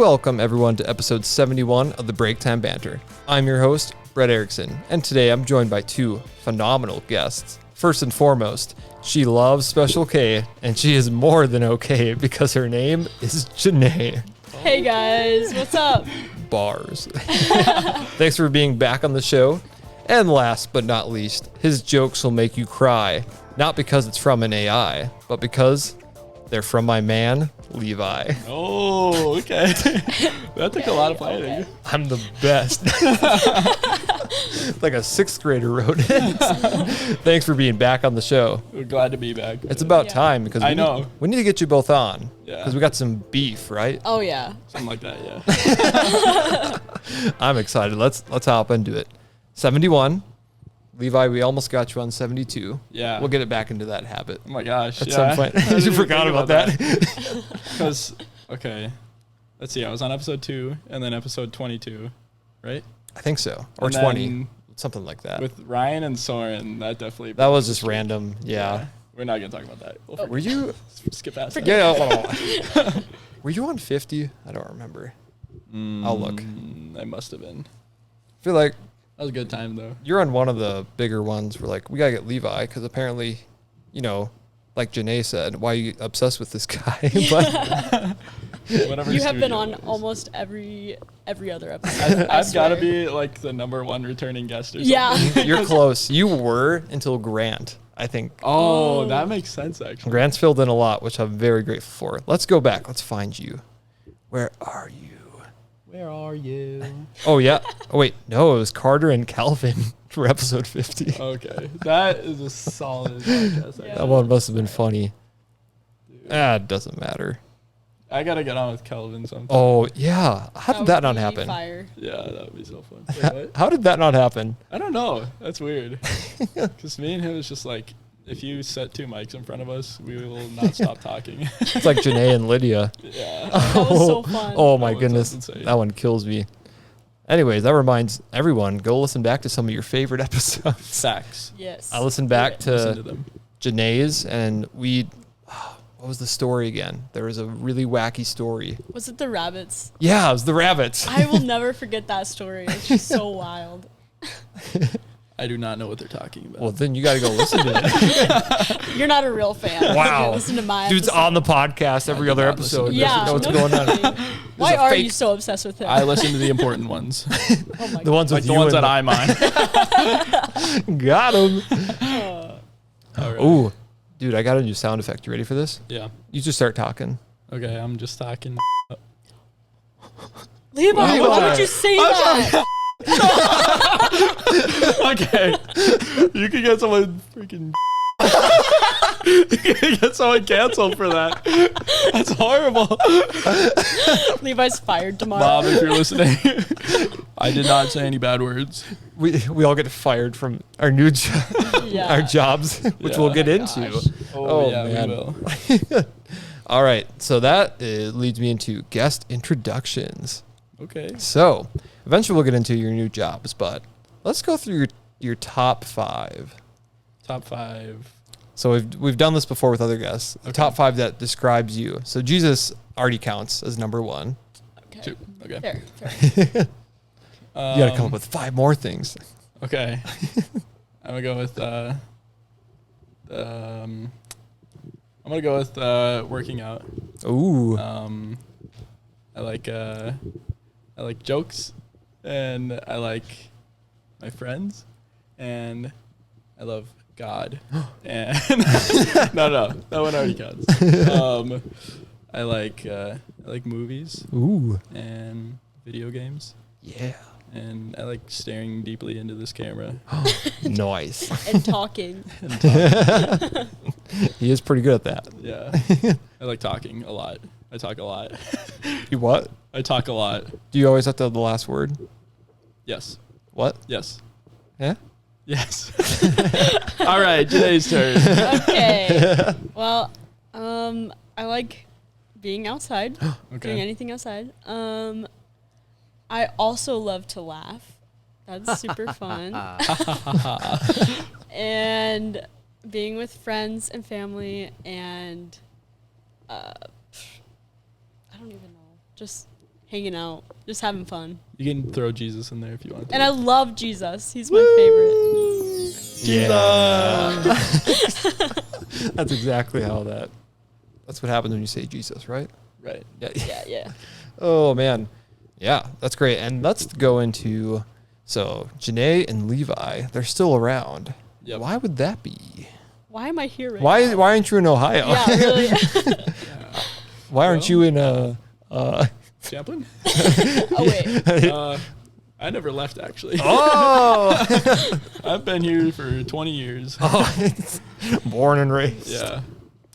welcome everyone to episode 71 of the Break Time Banter. I'm your host, Brett Erickson, and today I'm joined by two phenomenal guests. First and foremost, she loves Special K, and she is more than okay because her name is Janay. Hey guys, what's up? Bars. Thanks for being back on the show. And last but not least, his jokes will make you cry, not because it's from an AI, but because they're from my man, Levi. Oh, okay. That took a lot of planning. Okay. I'm the best. Like a sixth grader wrote it. Thanks for being back on the show. We're glad to be back. It's about time because we need to get you both on. Yeah. Because we got some beef, right? Oh yeah. Something like that, yeah. I'm excited. Let's hop into it. 71. Levi, we almost got you on 72. Yeah. We'll get it back into that habit. Oh my gosh. At some point. You forgot about that. Because, okay. Let's see. I was on episode 2 and then episode 22, right? I think so. Or And 20. Something like that. With Ryan and Soren, that definitely. That was just random. Yeah. We're not going to talk about that. Were you? Skip past that. Yeah. Were you on 50? I don't remember. I'll look. I must have been. I feel like That was a good time, though. you're on one of the bigger ones where, like, we got to get Levi because apparently, you know, like Janay said, why are you obsessed with this guy? But Whatever You have been on almost every other episode. I've got to be like the #1 returning guest or something. Yeah. you're close. You were until Grant, I think. Oh, that makes sense, actually. Grant's filled in a lot, which I'm very grateful for. Let's go back. Let's find you. Where are you? Where are you? Oh, yeah. Oh, wait. No, it was Carter and Calvin for episode 50. Okay. That is a solid podcast. Yeah. That one must have been funny. It doesn't matter. I got to get on with Kelvin sometime. Oh, yeah. How did that not happen? Fire. Yeah, that would be so fun. Wait, what? How did that not happen? I don't know. That's weird. Because me and him is just like, if you set 2 mics in front of us, we will not stop talking. It's like Janay and Lydia. Yeah. That was so fun. Oh, my That goodness. sounds insane. That one kills me. Anyways, that reminds everyone, go listen back to some of your favorite episodes. Facts. Yes. I listened back Listen to to them. Janay's, and what was the story again? There was a really wacky story. Was it the rabbits? Yeah, it was the rabbits. I will never forget that story. It's just so wild. I do not know what they're talking about. Well, then you got to go listen to it. You're not a real fan. Wow. Listen to my Dude's episode. on the podcast every I other did not listen episode. to Yeah. Doesn't know what's no going on. kidding. Why a are fake- you so obsessed with him? I listen to the important ones. Oh my The ones Like with the you ones and that I'm on. Got him. All right. Ooh, dude, I got a new sound effect. You ready for this? Yeah. You just start talking. Okay, I'm just talking. Levi, why Levi. would you say that? Okay. You can get someone freaking. You can get someone canceled for that. That's horrible. Levi's fired tomorrow. Bob, if you're listening, I did not say any bad words. We all get fired from our new Yeah. our jobs, which Yeah. we'll get Oh my into. gosh. Oh, yeah, man. we will. All right, so that leads me into guest introductions. Okay. So eventually we'll get into your new jobs, but let's go through your top 5. Top 5. So we've done this before with other guests. The top 5 that describes you. So Jesus already counts as number 1. Okay. 2. Okay. Fair. You got to come up with 5 more things. Okay. I'm gonna go with I'm gonna go with working out. Ooh. I like jokes, and I like my friends, and I love God. And no, that one already counts. I like movies Ooh. and video games, Yeah. and I like staring deeply into this camera. Nice. And talking. And talking. He is pretty good at that. Yeah, I like talking a lot. I talk a lot. You what? I talk a lot. Do you always have to have the last word? Yes. What? Yes. Yeah? Yes. All right, today's turn. Okay. Well, I like being outside. Doing Okay. anything outside. I also love to laugh. That's super fun. And being with friends and family and I don't even know. Just hanging out, just having fun. You can throw Jesus in there if you want to. And I love Jesus. He's my favorite. Yeah. That's exactly how that's what happens when you say Jesus, right? Right. Yeah. Oh, man. Yeah, that's great. And let's go into, so Janay and Levi, they're still around. Yep. Why would that be? Why am I here right Why now? aren't you in Ohio? Yeah, really. Why aren't you in Champlin? Oh, wait. I never left, actually. Oh! I've been here for 20 years. Born and raised. Yeah.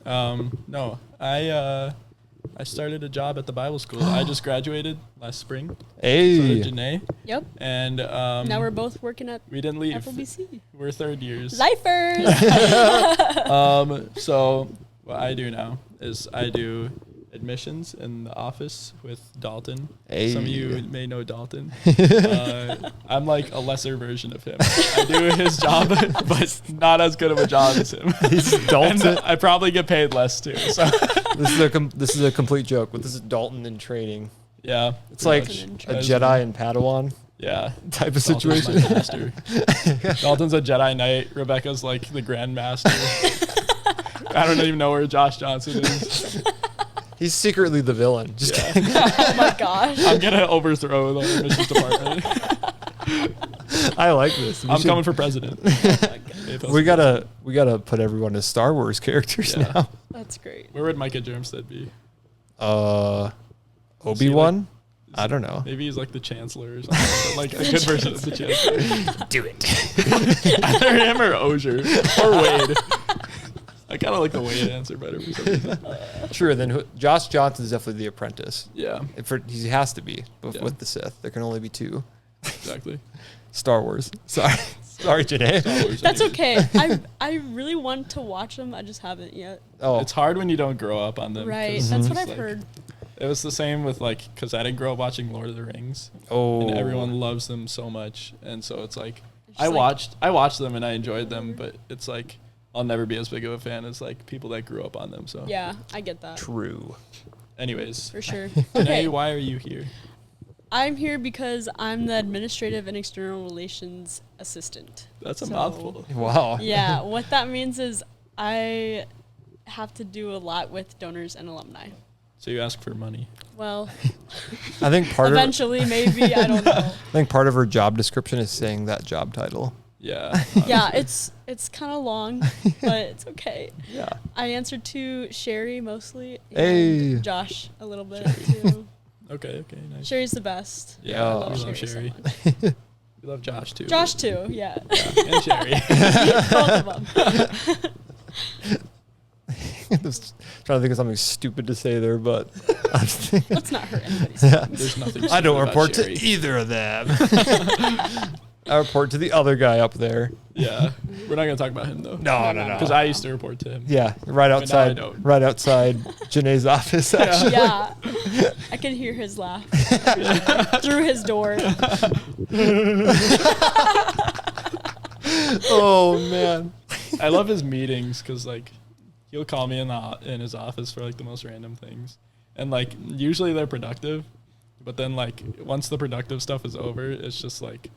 No, I started a job at the Bible school. I just graduated last spring. So Hey. did Janay. Yep. And Now we're both working at we didn't leave. FLBC. We're third years. Lifers. So what I do now is I do admissions in the office with Dalton. Hey. Some of you may know Dalton. I'm like a lesser version of him. I do his job, but not as good of a job as him. He's Dalton. And I probably get paid less too. So This is a complete joke, but this is Dalton in training. yeah, It's like pretty much. a Jedi and Padawan Yeah. type of Dalton's situation. my master. Dalton's a Jedi Knight. Rebecca's like the Grand Master. I don't even know where Josh Johnson is. He's secretly the villain. Just kidding. Oh my gosh. I'm gonna overthrow the admissions department. I like this. I'm coming for president. We gotta put everyone as Star Wars characters Yeah. now. That's great. Where would Micah Germstead be? Obi-Wan? I don't know. Maybe he's like the chancellor or something. But like a good version of the chancellor. Do it. Either him or Osier or Wade. I kind of like the Wade answer better for some reason. Sure, then Josh Johnson is definitely the apprentice. Yeah, He has to be, but Yeah. with the Sith. There can only be two. exactly. Star Wars. Sorry, Janae. Star Wars, That's anyway. okay. I really want to watch them. I just haven't yet. Oh, It's hard when you don't grow up on them. 'cause Right. it's That's what I've like- heard. It was the same with like, because I didn't grow up watching Lord of the Rings. oh. And everyone loves them so much. And so it's like, It's I just like- watched them and I enjoyed them, but it's like, I'll never be as big of a fan as like people that grew up on them. So Yeah, I get that. True. anyways, For sure. Janae, Okay. why are you here? I'm here because I'm the administrative and external relations assistant. That's a So- mouthful. Wow. Yeah, what that means is I have to do a lot with donors and alumni. So you ask for money. Well, I think part eventually, maybe, I don't know. of her job description is saying that job title. Yeah. Yeah, it's kind of long, but it's okay. Yeah. I answer to Sherry mostly, and Hey. Josh a little bit too. Okay, nice. Sherry's the best. Yeah, I we love love Sherry Sherry. so We love Josh too. Josh too, yeah. And Sherry. Both of them. Just trying to think of something stupid to say there, but Let's not hurt anybody's Yeah. There's nothing. I don't stupid about report to Sherry. either of them. I report to the other guy up there. Yeah, we're not gonna talk about him though. No. Because I used to report to him. Yeah, right now I outside, don't. Janae's office. Actually. Yeah, I can hear his laugh through his door. Oh man. I love his meetings because like he'll call me in his office for like the most random things, and like usually they're productive, but then like once the productive stuff is over, it's just like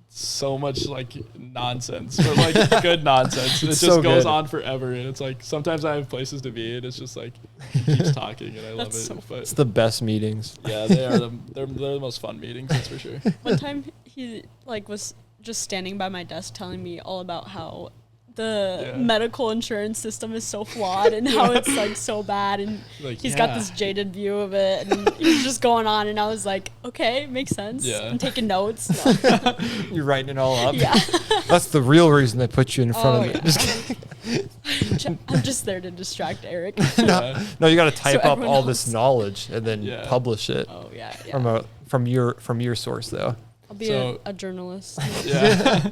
so much like nonsense, but like good nonsense. It It's just so goes good. on forever, and it's like sometimes I have places to be, and it's just like he keeps talking, and I love That's it. so But It's the best meetings. yeah, they're the most fun meetings, that's for sure. One time he like was just standing by my desk telling me all about how the Yeah. medical insurance system is so flawed and how it's like so bad, and Like, he's got yeah. this jaded view of it, and he's just going on, and I was like, okay, makes sense. Yeah. I'm taking notes. No. You're writing it all up. Yeah. That's the real reason they put you in front Oh, of it. yeah. Just kidding. I'm just there to distract Eric. Yeah. No, you got to type up everyone all this knows. knowledge and then Yeah. publish it Oh yeah, from your source though. I'll be So- a journalist. Yeah.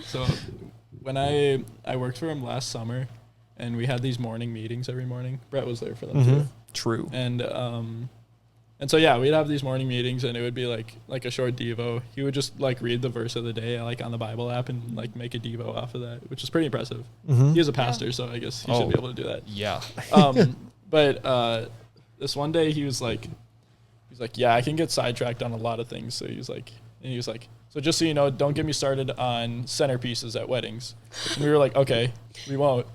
So when I worked for him last summer, and we had these morning meetings every morning. Brett was there for them too. True. And so yeah, we'd have these morning meetings, and it would be like a short devo. He would just like read the verse of the day like on the Bible app and like make a devo off of that, which is pretty impressive. He is a pastor, so I guess he should be able to do that. Yeah. But this one day he was he's like, yeah, I can get sidetracked on a lot of things. So he was like, so just so you know, don't get me started on centerpieces at weddings. And we were like, okay, we won't.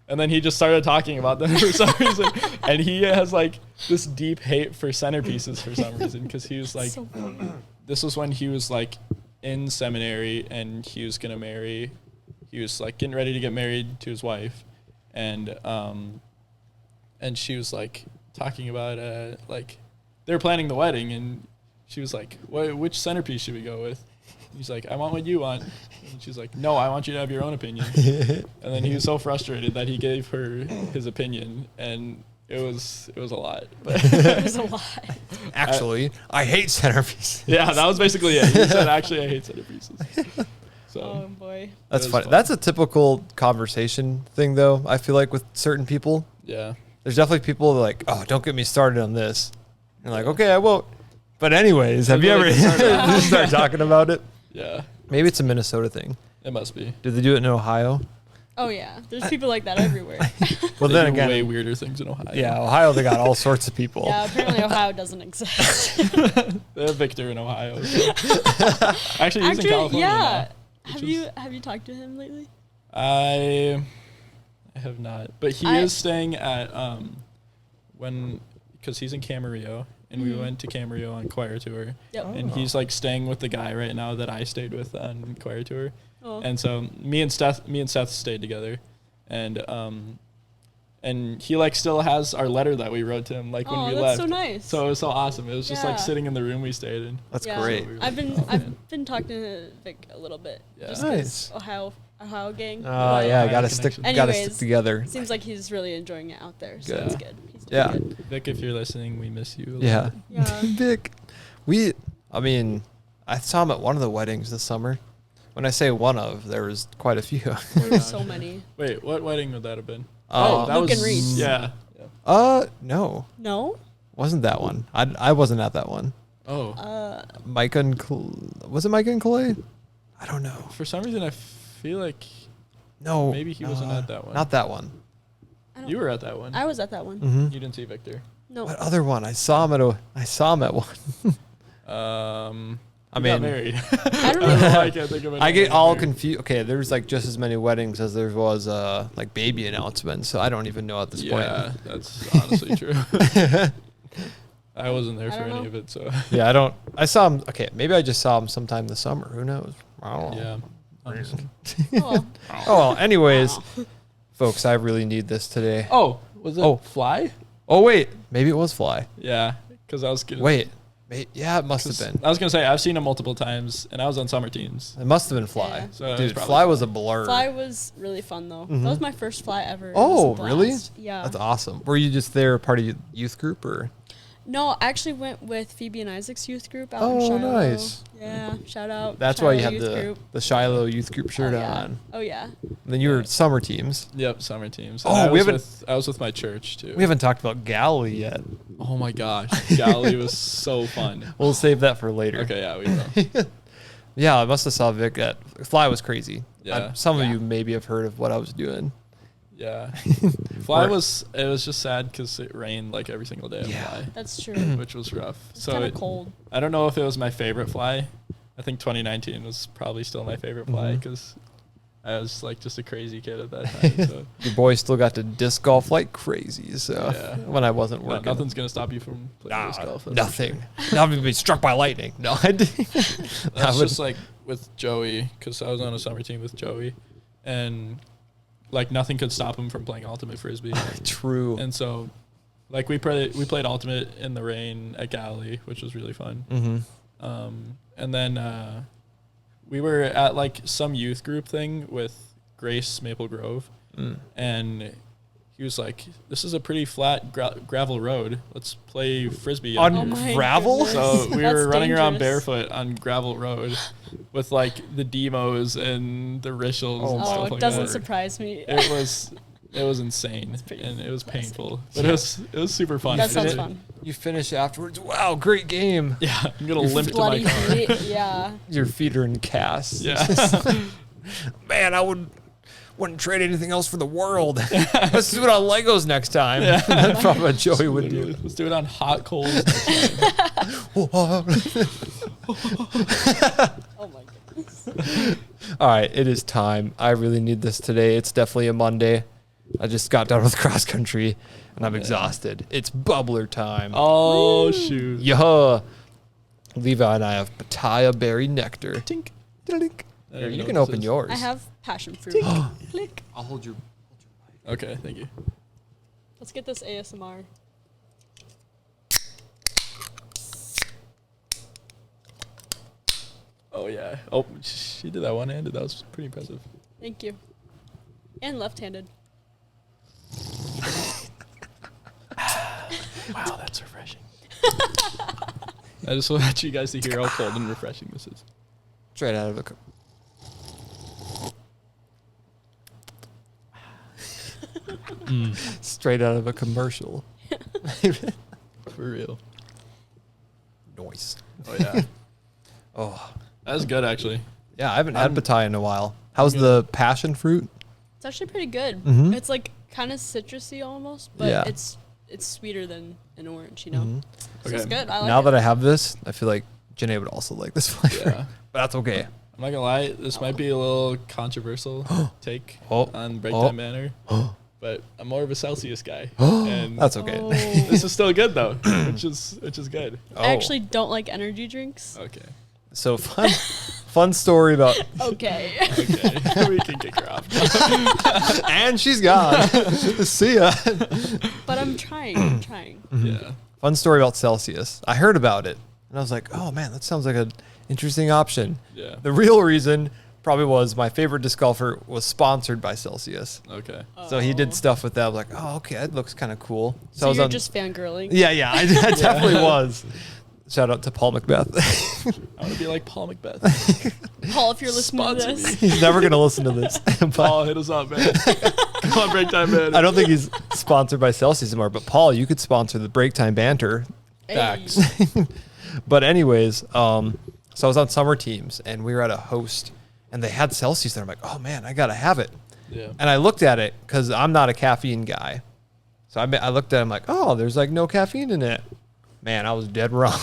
And then he just started talking about them for some reason. And he has like this deep hate for centerpieces for some reason. Cause he was like, So this was when he was like in seminary and he was going to marry. He was like getting ready to get married to his wife. And she was like talking about like they were planning the wedding and she was like, which centerpiece should we go with? He's like, I want what you want. And she's like, no, I want you to have your own opinion. And then he was so frustrated that he gave her his opinion, and it was a lot. it was a lot. Actually, I hate centerpieces. Yeah, that was basically it. He said, actually, I hate centerpieces. So Oh boy. That's was funny. fun. That's a typical conversation thing, though. I feel like with certain people, yeah, there's definitely people that are like, oh, don't get me started on this. And like, okay, I won't. But anyways, have you ever Maybe they can just start talking about it? yeah, Maybe it's a Minnesota thing. it must be. Do they do it in Ohio? Oh yeah. There's people like that everywhere. Well, They then do again, way weirder things in Ohio. yeah, Ohio, they got all sorts of people. Yeah, apparently Ohio doesn't exist. They have Victor in Ohio. So. Actually, he's in California yeah. now, Have which is- you talked to him lately? I have not, but he is staying at because he's in Camarillo, and we went to Camarillo on choir tour, Yep. and Oh. he's like staying with the guy right now that I stayed with on choir tour, Oh. and so me and Seth stayed together, and he like still has our letter that we wrote to him like when Oh, we that's left. so nice. So it was so awesome. It was just like Yeah. sitting in the room we stayed in. That's Yeah. great. I've been talking to Vic a little bit. Yeah. Just Nice. 'cause Ohio gang. Oh, but yeah, Ohio gotta stick connection. together. Seems like he's really enjoying it out there, so Good. that's good. He's doing Yeah. good. Vic, if you're listening, we miss you. Yeah. Yeah. Vic. I mean, I saw him at one of the weddings this summer. When I say one of, there was quite a few. There were so many. Wait, what wedding would that have been? That Luke and Reed. Yeah. No, No? wasn't that one. I wasn't at that one. Oh. Micah and was it Micah and Clay? I don't know. For some reason, I feel like No, Maybe he wasn't at that one. Not that one. I don't- you were at that one. I was at that one. Mm-hmm. You didn't see Victor. No. What other one? I saw him at one. I He got mean, married. I don't I don't know know. why I can't think of it. I get all confused. Okay, there's like just as many weddings as there was like baby announcements, so I don't even know at this Yeah, point. that's honestly true. I wasn't there I for don't any know. of it, so Yeah, I saw him. Okay, maybe I just saw him sometime this summer. Who knows? I don't know. yeah. honestly. Oh. Oh well. Anyways, Wow. folks, I really need this today. Oh, was it Oh. Fly? Oh wait, maybe it was Fly. Yeah, because I was gonna, Wait, yeah, it must have been. I was gonna say I've seen him multiple times, and I was on summer teams. It must have been Fly. Yeah. So it was Dude, probably Fly was a blur. Fly was really fun though. That was my first fly ever. It Oh, was a really? blast. Yeah. That's awesome. Were you just there, part of your youth group, or? No, I actually went with Phoebe and Isaac's youth group out in Oh, Shiloh. nice. Yeah, shout out. That's why you Shiloh had youth group. the Shiloh youth group shirt Oh, yeah. on. Oh yeah. And then you were summer teams. Yep, summer teams. Oh, And we I was with my church too. We haven't talked about Galilee yet. Oh my gosh, Galilee was so fun. We'll save that for later. Okay, yeah, we will. Yeah, I must have saw Vic at Fly was crazy. Yeah. Some of Yeah. you maybe have heard of what I was doing. Yeah, Fly Or- was just sad because it rained like every single day. At Yeah. Fly, That's true. which was rough. It's So kind it, of cold. I don't know if it was my favorite Fly. I think 2019 was probably still my favorite Fly Mhm. because I was like just a crazy kid at that time. So Your boy still got to disc golf like crazy. So Yeah. when I wasn't working, nothing's gonna stop you from playing disc golf. that's for nothing. sure. Not even be struck by lightning. No, I didn't. That's would- just like with Joey, because I was on a summer team with Joey, and like nothing could stop him from playing ultimate frisbee. True. And so, like we played ultimate in the rain at Galilee, which was really fun. Mm-hmm. And then we were at like some youth group thing with Grace Maple Grove, and he was like, "This is a pretty flat gravel road. Let's play frisbee On Oh my gravel? goodness. So we That's were running around dangerous. barefoot on gravel road with like the demos and the rishels Oh and my stuff Oh, like it doesn't that. surprise me. It was insane pretty and it was classic. painful, but it was super fun. That sounds It- fun. You finish afterwards. Wow, great game. Yeah, I'm gonna limp to my Bloody car. feet. Yeah. Your feet are in casts. Yeah, Man, Wouldn't trade anything else for the world. Let's do it on Legos next time. That's probably what Joey would do. Let's do it on hot coals next time. Oh my goodness. All right, it is time. I really need this today. It's definitely a Monday. I just got done with cross country, and I'm exhausted. It's bubbler time. Oh, shoot. Yeah. Levi and I have pitaya berry nectar. Tink. Dink. I Here, don't you know can what this open is. yours. I have passion fruit. Click. I'll hold your. Okay, thank you. Let's get this ASMR. Oh, yeah. Oh, she did that one-handed. That was pretty impressive. Thank you. And left-handed. Wow, that's refreshing. I just want you guys to hear how cold and refreshing this is. Straight out of a. Straight out of a commercial. For real. Noise. Oh, yeah. Oh. That's good, actually. Yeah, I haven't had pitaya in a while. How's the passion fruit? It's actually pretty good. Mhm. It's like kind of citrusy almost, but Yeah. it's sweeter than an orange, you know? Mhm. So Okay. it's good. I like Now it. that I have this, I feel like Janay would also like this flavor. Yeah. But that's okay. I'm not gonna lie, this might be a little controversial take Oh. on Break Time Banter, but I'm more of a Celsius guy, and That's okay. Oh. this is still good though, which is good. Oh. I actually don't like energy drinks. Okay, So fun story about. Okay. okay, we can kick her off. And she's gone. See ya. But I'm trying. I'm trying. Yeah, Fun story about Celsius. I heard about it, and I was like, oh man, that sounds like an interesting option. yeah. The real reason probably was my favorite disc golfer was sponsored by Celsius. Okay. So he Oh. did stuff with that. I was like, oh, okay, that looks kind of cool. So I was you're on, just fangirling? yeah, I definitely was. Shout out to Paul Macbeth. I want to be like Paul Macbeth. Paul, if you're listening Sponsor to this. He's never going to listen to this. But Paul, hit us up, man. Come on, Break Time Banter. I don't think he's sponsored by Celsius anymore. But Paul, you could sponsor the Break Time Banter. Facts. But anyways, so I was on summer teams, and we were at a host, and they had Celsius there. I'm like, oh man, I gotta have it. Yeah. And I looked at it because I'm not a caffeine guy. So I looked at it, I'm like, oh, there's like no caffeine in it. Man, I was dead wrong.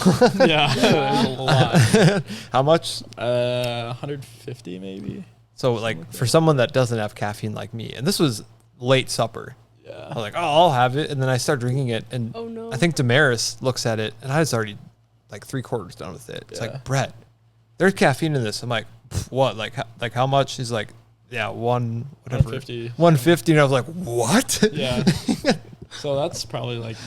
Yeah. There's a lot. How much? 150 maybe. So like for someone that doesn't have caffeine like me, and this was late supper. I Yeah. was like, oh, I'll have it. And then I start drinking it. And Oh, no. I think Damaris looks at it, and I was already like 3/4 done with it. It's Yeah. like, Brett, there's caffeine in this. I'm like, what? Like how much? He's like, yeah, whatever. 150. 150. And I was like, what? Yeah. So that's probably like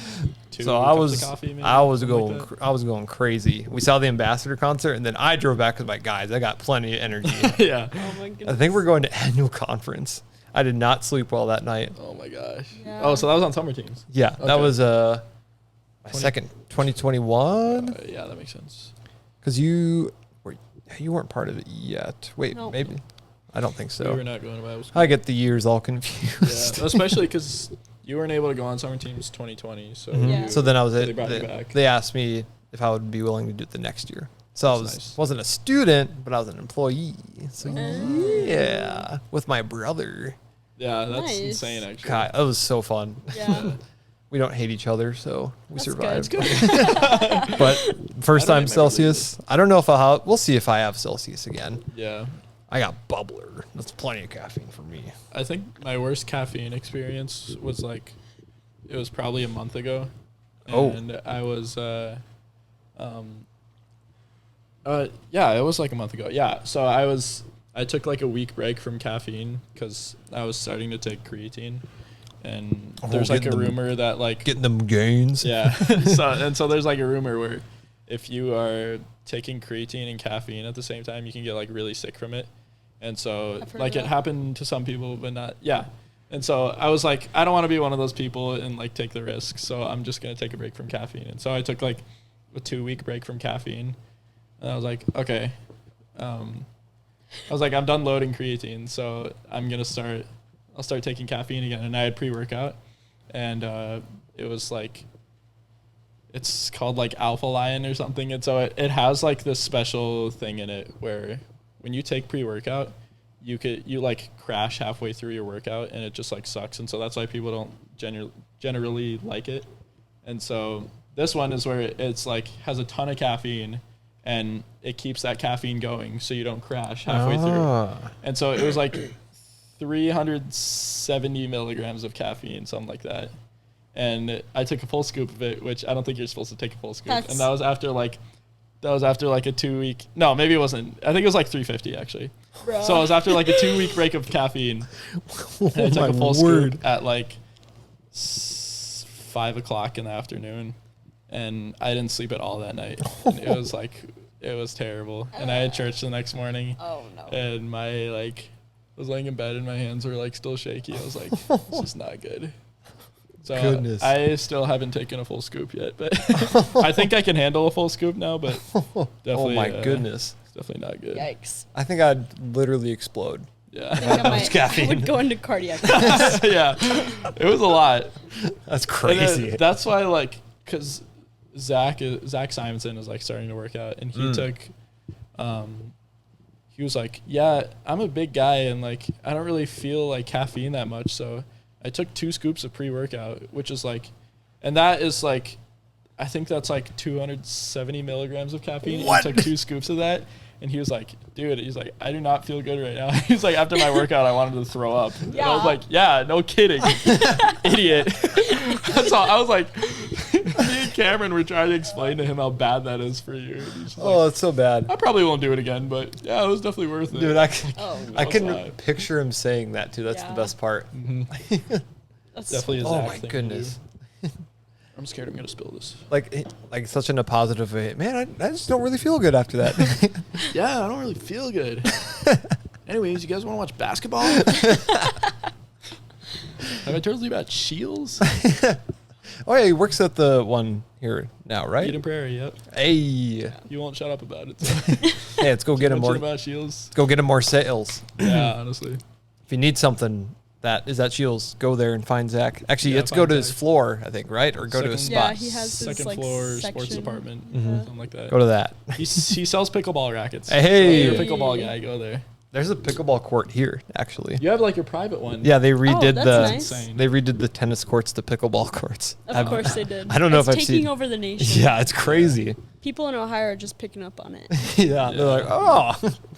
2 So cups of coffee, maybe, I was something going, like that. I was going crazy. We saw the Ambassador concert, and then I drove back with my guys. I got plenty of energy. Yeah. Oh my goodness. I think we're going to annual conference. I did not sleep well that night. Oh my gosh. Yeah. Oh, so that was on summer teams. Yeah, that Okay. was my 20 second 2021 Yeah, that makes sense. because you weren't part of it yet. Wait, No. maybe. I don't think We were so. not going to Bible school. I get the years all confused. Yeah, especially because you weren't able to go on summer teams 2020. So Mhm. Yeah. So then I was They brought you they, back. they asked me if I would be willing to do it the next year. So I That's nice. wasn't a student, but I was an employee. So Oh. yeah, with my brother. Yeah, that's Nice. insane actually. God, it was so fun. Yeah. We don't hate each other, so we That's survived. good. But first I time don't hate my Celsius. I don't know if we'll see if I have Celsius again. Yeah. I got bubbler. That's plenty of caffeine for me. I think my worst caffeine experience was like, it was probably a month ago. Oh. And I was, yeah, it was like a month ago. Yeah. So I took like a week break from caffeine because I was starting to take creatine. And Oh, there's like a getting them- rumor that like, Getting them gains. yeah. So there's like a rumor where if you are taking creatine and caffeine at the same time, you can get like really sick from it. And so I've heard like of it that. happened to some people, but not, yeah. And so I was like, I don't want to be one of those people and like take the risk. So I'm just going to take a break from caffeine. And so I took like a 2-week break from caffeine. And I was like, okay. I was like, I'm done loading creatine. So I'll start taking caffeine again. And I had pre-workout. And it was like, it's called like Alpha Lion or something. And so it has like this special thing in it where when you take pre-workout, you like crash halfway through your workout and it just like sucks, and so that's why people don't generally like it. And so this one is where it's like has a ton of caffeine and it keeps that caffeine going so you don't crash halfway through. And so it was like 370 milligrams of caffeine, something like that. And I took a full scoop of it, which I don't think you're supposed to take a full scoop. And that was after like a 2 week. No, maybe it wasn't. I think it was like 350 actually. Bruh. So it was after like a 2 week break of caffeine. And I took a full scoop at like 5 o'clock in the afternoon, and I didn't sleep at all that night. And it was terrible. And I had church the next morning. Oh no. And my I was laying in bed and my hands were like still shaky. I was like, this is not good. So I still haven't taken a full scoop yet, but I think I can handle a full scoop now, but definitely. Oh my goodness. It's definitely not good. Yikes. I think I'd literally explode. Yeah. I would go into cardiac arrest. Yeah. It was a lot. That's crazy. That's why because Zach Simonson is like starting to work out, and he took, he was like, yeah, I'm a big guy and like, I don't really feel like caffeine that much. So I took 2 scoops of pre-workout, which is like, and that is like, I think that's like 270 milligrams of caffeine. What? I took 2 scoops of that. And he was like, dude, I do not feel good right now. He's like, after my workout, I wanted to throw up. Yeah. And I was like, yeah, no kidding. Idiot. So I was like, me and Cameron were trying to explain to him how bad that is for you. It's so bad. I probably won't do it again, but yeah, it was definitely worth it. Dude, I can picture him saying that too. That's the best part. Mm-hmm. That's definitely a Zach my goodness. I'm scared I'm going to spill this. Like such in a positive way. Man, I just don't really feel good after that. Yeah, I don't really feel good. Anyways, you guys want to watch basketball? Have I told you about Shields? Oh, yeah, he works at the one here now, right? Eden Prairie, yep. Hey. You won't shut up about it. So. Hey, let's go get him more. About Shields. Let's go get him more sales. Yeah, honestly. If you need something that is at Shields, go there and find Zach. Actually, let's go to his floor, I think, right? Or go to his spot. Yeah, he has his second floor section. sports department, something like that. Go to that. He sells pickleball rackets. Hey. So if you're a pickleball guy, go there. There's a pickleball court here, actually. You have like your private one. Yeah, they redid nice. They redid the tennis courts to pickleball courts. Of course they did. I don't know if I've seen. It's taking over the nation. Yeah, it's crazy. People in Ohio are just picking up on it. Yeah, they're like, oh.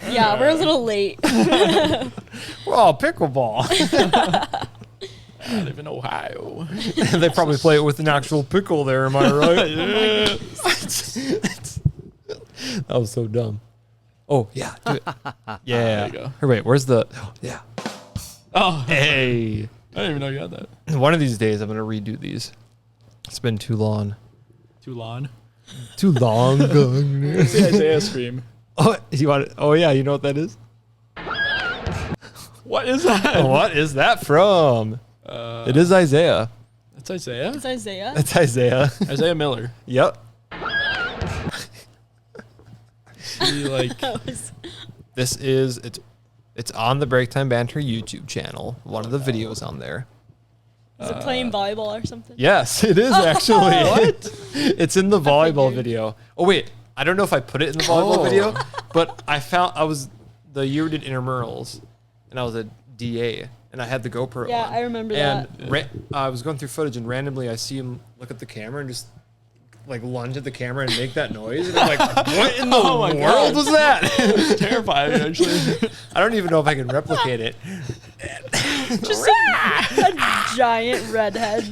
Yeah, we're a little late. Oh, pickleball. I live in Ohio. They probably play it with an actual pickle there, am I right? Yeah. That was so dumb. Oh, yeah, do it. Yeah. There you go. Or wait, where's the... Oh, yeah. Oh. Hey. I didn't even know you had that. One of these days, I'm going to redo these. It's been too long. Too long? Too long. It's the Isaiah scream. Oh, you want it? Oh, yeah, you know what that is? What is that? What is that from? It is Isaiah. That's Isaiah? It's Isaiah? It's Isaiah. Isaiah Miller. Yep. This is it's on the Break Time Banter YouTube channel. One of the videos on there. Is it playing volleyball or something? Yes, it is actually. What? It's in the volleyball video. Oh wait, I don't know if I put it in the volleyball video, but the year we did intramurals, and I was a DA, and I had the GoPro. Yeah, on. I remember and that. I was going through footage, and randomly I see him look at the camera and just like lunge at the camera and make that noise. And I'm like, what in the world was that? It's terrifying, actually. I don't even know if I can replicate it. Just a giant redhead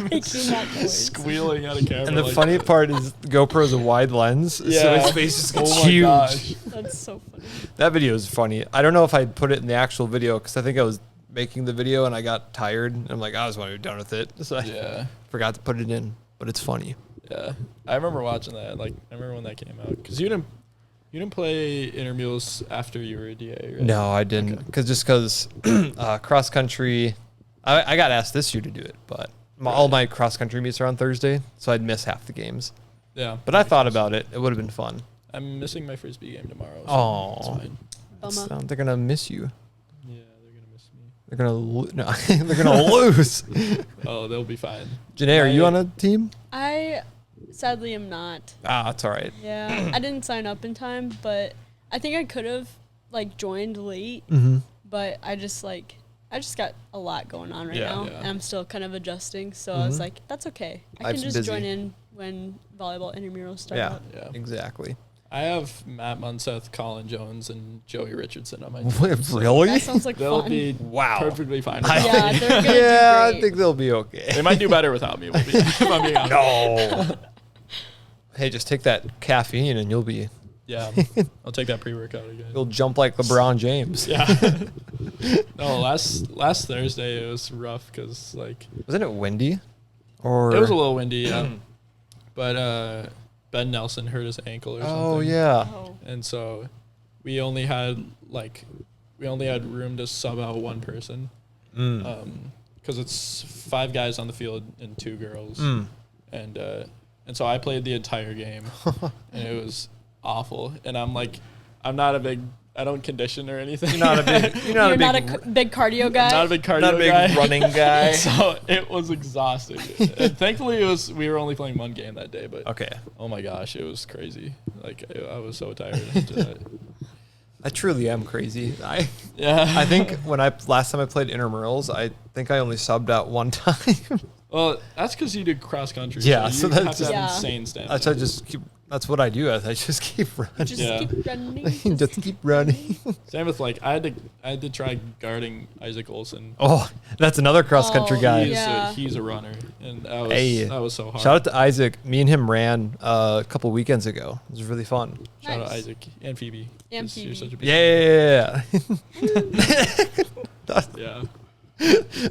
making that noise. Squealing out of camera. And the funny part is GoPro's a wide lens, so his face just gets huge. Gosh. That's so funny. That video is funny. I don't know if I'd put it in the actual video because I think I was making the video and I got tired. And I'm like, I just want to be done with it. So I forgot to put it in. But it's funny. Yeah, I remember watching that. Like, I remember when that came out because you didn't play intramurals after you were a DA, right? No, I didn't. Because cross country, I got asked this year to do it, but all my cross country meets are on Thursday, so I'd miss half the games. Yeah, but I thought about it. It would have been fun. I'm missing my frisbee game tomorrow. So it's fine. They're gonna miss you. Yeah, they're gonna miss me. They're gonna they're gonna lose. Oh, they'll be fine. Janay, are you on a team? I sadly am not. Ah, that's all right. Yeah, I didn't sign up in time, but I think I could have like joined late, but I just got a lot going on right now, and I'm still kind of adjusting. So I was like, that's okay. I can just join in when volleyball intramurals start up. Yeah, exactly. I have Matt Munseth, Colin Jones, and Joey Richardson on my team. Really? That sounds like They'll fun. be perfectly fine. Yeah, they're gonna do I great. think they'll be okay. They might do better without me. If I'm being honest. No. Hey, just take that caffeine and you'll be. Yeah, I'll take that pre-workout again. You'll jump like LeBron James. Yeah. No, last Thursday it was rough because like. Wasn't it windy? Or it was a little windy, yeah. But Ben Nelson hurt his ankle or something. Oh yeah. Oh. And so we only had room to sub out one person. Because it's 5 guys on the field and 2 girls. And so I played the entire game and it was awful. And I don't condition or anything. You're not a big Big cardio guy. Not a big cardio not a big guy. running guy. So it was exhausting. And thankfully we were only playing one game that day, but Okay. oh my gosh, it was crazy. Like I was so tired after that. I truly am crazy. I Yeah. think last time I played intramurals, I think I only subbed out one time. Well, that's because you did cross country. Yeah, so so you that's have to have just- insane stamina. That's what I do. I just keep running. Just Yeah. keep running. Just keep running. Same with like I had to try guarding Isaac Olson. Oh, that's another cross country Oh, guy. yeah. He's a runner, and that was so hard. Shout out to Isaac. Me and him ran a couple weekends ago. It was really fun. Shout out Nice. Isaac and Phoebe. And 'cause You're Phoebe. such a big Yeah. yeah.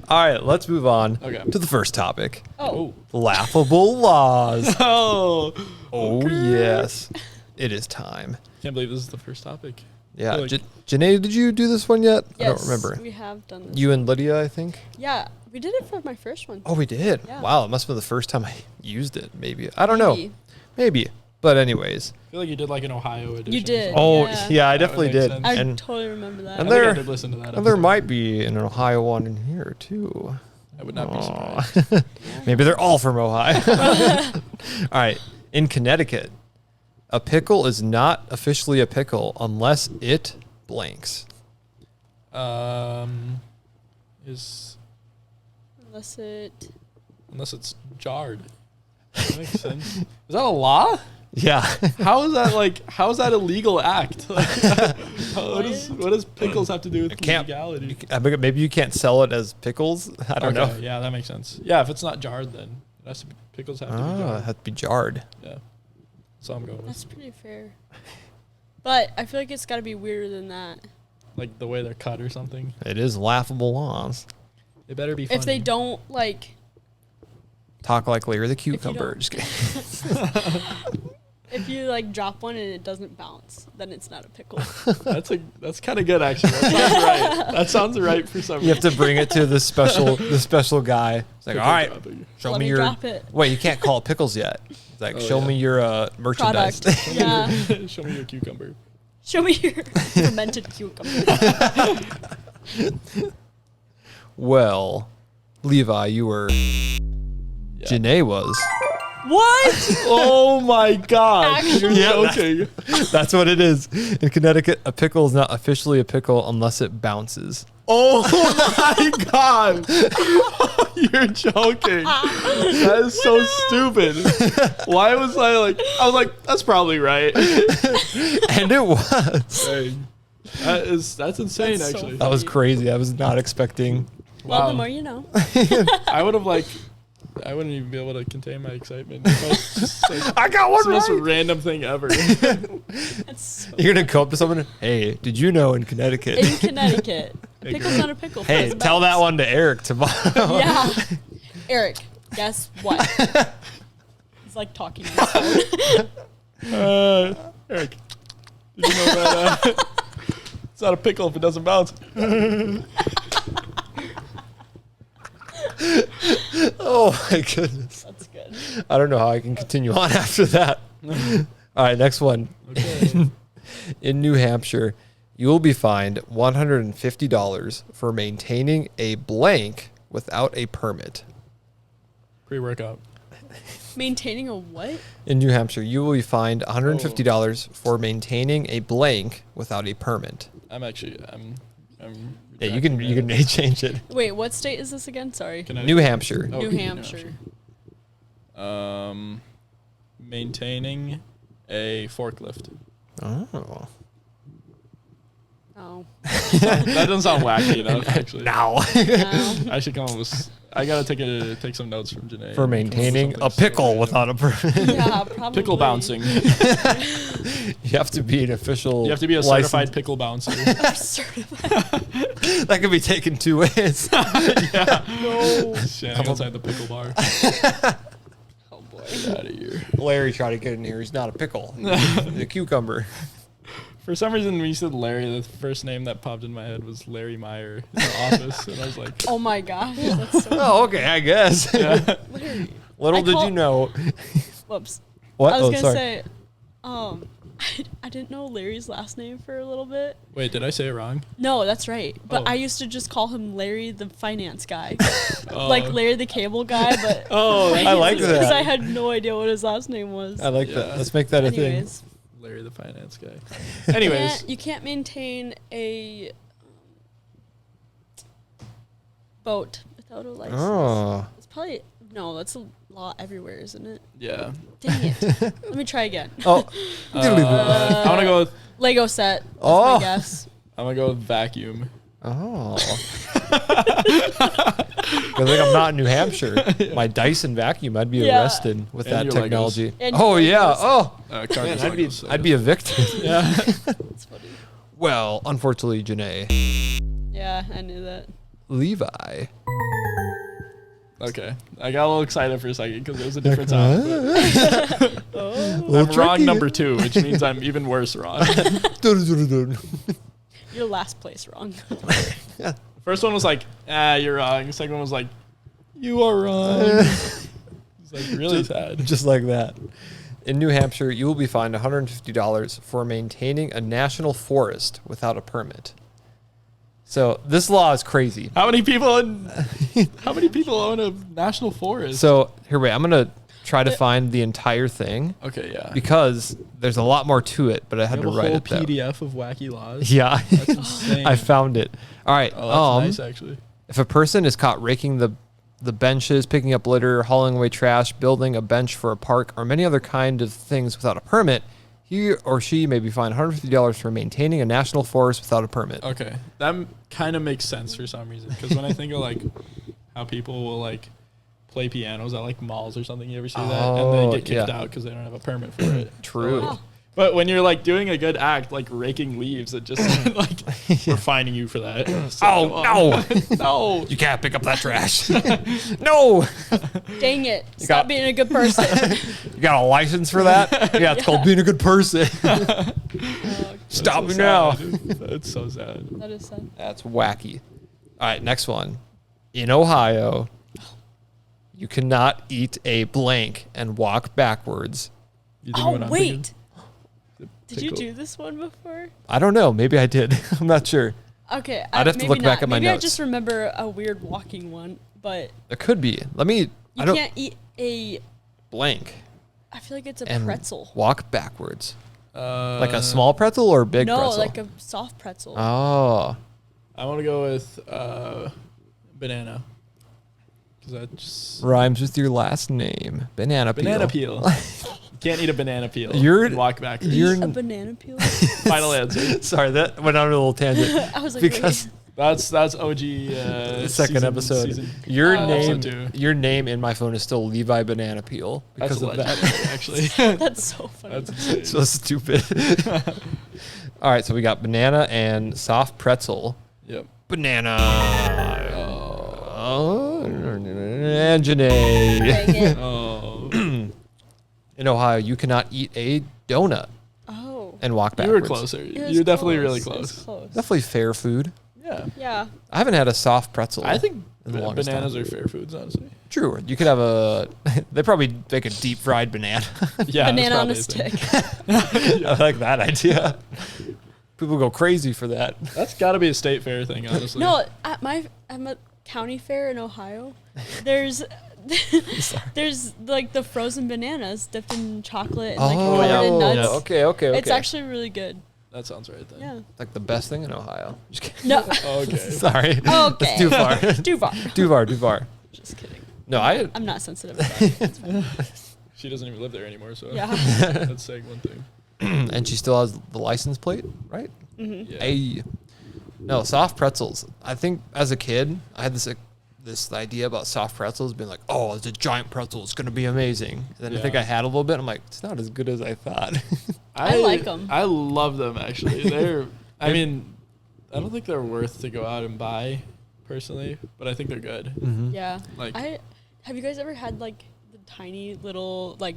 All right, let's move on Okay. to the first topic. Oh. Laughable laws. Oh. Oh, yes. It is time. Can't believe this is the first topic. Yeah. Like- Janae, did you do this one yet? Yes, I don't remember. we have done this. You and Lydia, I think. Yeah, we did it for my first one. Oh, we did. Yeah. Wow, it must have been the first time I used it. Maybe. I don't know. Maybe. Maybe. But anyways. I feel like you did like an Ohio edition. You did. Oh, Yeah. yeah, I That would definitely make did. sense. I And totally remember that. and I think there- I did listen to that. and there episode. might be an Ohio one in here too. I would not be Aw. surprised. Maybe they're all from Ohio. All right. In Connecticut, a pickle is not officially a pickle unless it blanks. Is Unless it's jarred. That makes sense. Is that a law? Yeah. How is that a legal act? Like, what does pickles have to do with can't- legality? Maybe you can't sell it as pickles. I don't know. Yeah, that makes sense. Yeah, if it's not jarred, then it has to be, pickles have to be Ah, it jarred. has to be jarred. Yeah, so I'm going with that's pretty fair. But I feel like it's got to be weirder than that. like the way they're cut or something. It is laughable laws. It better be funny. If they don't like, Talk like Larry the you Cucumber. don't- Just kidding. if you like drop one and it doesn't bounce, then it's not a pickle. that's kind of good actually. That sounds right. That sounds right for some You have to bring it to the special guy. It's like, Pickle all right, dropping. show Let me me your. drop it. Wait, you can't call it pickles yet. It's like, Oh, show yeah. me your merchandise. Product. Yeah. Show me your cucumber. Show me your fermented cucumber. Well, Levi, you were. Yeah. Janae was. What? Oh my god! You're Actually? joking. That's what it is. In Connecticut, a pickle is not officially a pickle unless it bounces. Oh my god! You're joking. That is so stupid. Why was I like, that's probably right. And it was. Dang. That's insane That's so actually. That was crazy. I was not expecting. Well, Wow. the more you know. I wouldn't even be able to contain my excitement. If I was just, like, I got it's the one most right. random thing ever. That's so You're going to go up to someone, hey, did you know in Connecticut? in Connecticut. Hey, Pickle's girl. not a pickle. Hey, Fuzz tell that bounce. one to Eric tomorrow. Yeah. Eric, guess what? He's like talking to his phone. Eric, did you know that it's not a pickle if it doesn't bounce? Oh my goodness. That's good. I don't know how I can continue on after that. All right, next one. Okay. In New Hampshire, you will be fined $150 for maintaining a blank without a permit. Pre-workout. Maintaining a what? In New Hampshire, you will be fined $150 for maintaining a blank without a permit. I'm Yeah, you can change it. Wait, what state is this again? Sorry. New Hampshire. New Hampshire. Maintaining a forklift. Oh. Oh. That doesn't sound wacky enough, actually. No. I should come up with. I gotta take some notes from Janay. For maintaining a pickle without a permit. Yeah, probably. Pickle bouncing. You have to be an official. You have to be a certified pickle bouncer. Certified. That could be taken 2 ways. Yeah. No. Standing outside the pickle bar. Oh boy. Get out of here. Larry tried to get in here. He's not a pickle. He's a cucumber. For some reason, when you said Larry, the first name that popped in my head was Larry Meyer in the office, and I was like, Oh my gosh. That's so Oh, okay, I guess. yeah. Larry. Little did you know. Whoops. What? I was Oh, gonna sorry. say, I didn't know Larry's last name for a little bit. Wait, did I say it wrong? No, that's right. But Oh. I used to just call him Larry the finance guy. Oh. Like Larry the cable guy, but Oh, I like that. because I had no idea what his last name was. I like that. Yeah. Let's make that a thing. Anyways, Larry the finance guy. Anyways, you can't maintain a boat without a license. Oh. It's probably no. That's a law everywhere, isn't it? yeah. Dang it. Let me try again. Oh. I want to go with. Lego set. That's Oh. my guess. I'm gonna go with vacuum. Oh. Good thing I'm not in New Hampshire. My Dyson vacuum, I'd be Yeah. arrested with And that your technology. And Oh, your yeah. Legos. Oh. Carcass Man, Legos, I'd be evicted. Yeah. That's funny. Well, unfortunately, Janay. Yeah, I knew that. Levi. Okay. I got a little excited for a second because it was a different sound. but Oh, I'm wrong number 2, which means I'm even worse wrong. you're last place wrong. First one was like, you're wrong. The second one was like, you are wrong. It's like really sad. Just like that. In New Hampshire, you will be fined $150 for maintaining a national forest without a permit. So this law is crazy. How many people own a national forest? So here, wait, I'm going to try to find the entire thing Okay, yeah. because there's a lot more to it, but I had You to have a write whole it down. PDF of wacky laws. Yeah, That's insane. I found it. All right. Oh, that's nice, actually. If a person is caught raking the benches, picking up litter, hauling away trash, building a bench for a park, or many other kind of things without a permit, he or she may be fined $150 for maintaining a national forest without a permit. Okay, that kind of makes sense for some reason. Because when I think of like how people will like play pianos at like malls or something, you ever see that? And they get kicked out because they don't have a permit for it. True. Wow. But when you're like doing a good act, like raking leaves, it just like we're finding you for that. So, Oh, no. no! You can't pick up that trash. No. Dang it. got- Stop being a good person. You got a license for that? Yeah, it's called being a good person. Oh, Stop me So now. sad. That's so sad. that is sad. That's wacky. All right, next one. In Ohio, you cannot eat a blank and walk backwards. You think Oh, what I'm wait. thinking? Did you Pickle. do this one before? I don't know. Maybe I did. I'm not sure. Okay. I'd have to maybe look back not. at my maybe I notes. just remember a weird walking one, but It could be. Let me. you I don't can't eat a. blank I feel like it's a and pretzel. walk backwards. Like Uh, a small pretzel or a big No, pretzel? like a soft pretzel. Oh, I want to go with banana. Because that just rhymes with your last name. Banana peel. banana peel. You can't eat a banana peel. You're- and walk back. you're- Eat a banana peel. Final answer. Sorry, that went on a little tangent. I was like, Because That's OG. the second episode. Season. Your Oh. name, Episode 2. your name in my phone is still Levi Banana Peel That's because of that. legendary, actually. wait. That's so funny. That's insane. So stupid. All right, so we got banana and soft pretzel. Yep. Banana. Oh. And Janay. Dang it. Oh. In Ohio, you cannot eat a donut Oh. and walk You backwards. were closer. It was You're definitely close. really It was close. close. Definitely fair food. Yeah. Yeah. I haven't had a soft pretzel. I think in the longest bananas time. are fair foods, honestly. True. You could have a. They probably make a deep fried banana. Yeah. Banana on a that's probably stick. I like that idea. People go crazy for that. That's got to be a state fair thing, honestly. No, I'm at county fair in Ohio. There's there's like the frozen bananas dipped in chocolate and covered in nuts. Yeah. Okay. It's actually really good. That sounds right then. Yeah. It's like the best thing in Ohio. Just kidding. No. Okay. Sorry. Okay. That's too far. Too far. Too far. Just kidding. No, I'm not sensitive about it. It's fine. She doesn't even live there anymore, so Yeah. that's saying one thing. And she still has the license plate, right? Mm-hmm. Yeah. Hey. No, soft pretzels. I think as a kid, I had this idea about soft pretzels being like, oh, it's a giant pretzel. It's going to be amazing. And then I think I had a little bit. I'm like, it's not as good as I thought. I like them. I love them, actually. I mean, I don't think they're worth to go out and buy, personally, but I think they're good. Mm-hmm. Yeah. Like, Have you guys ever had like the tiny little like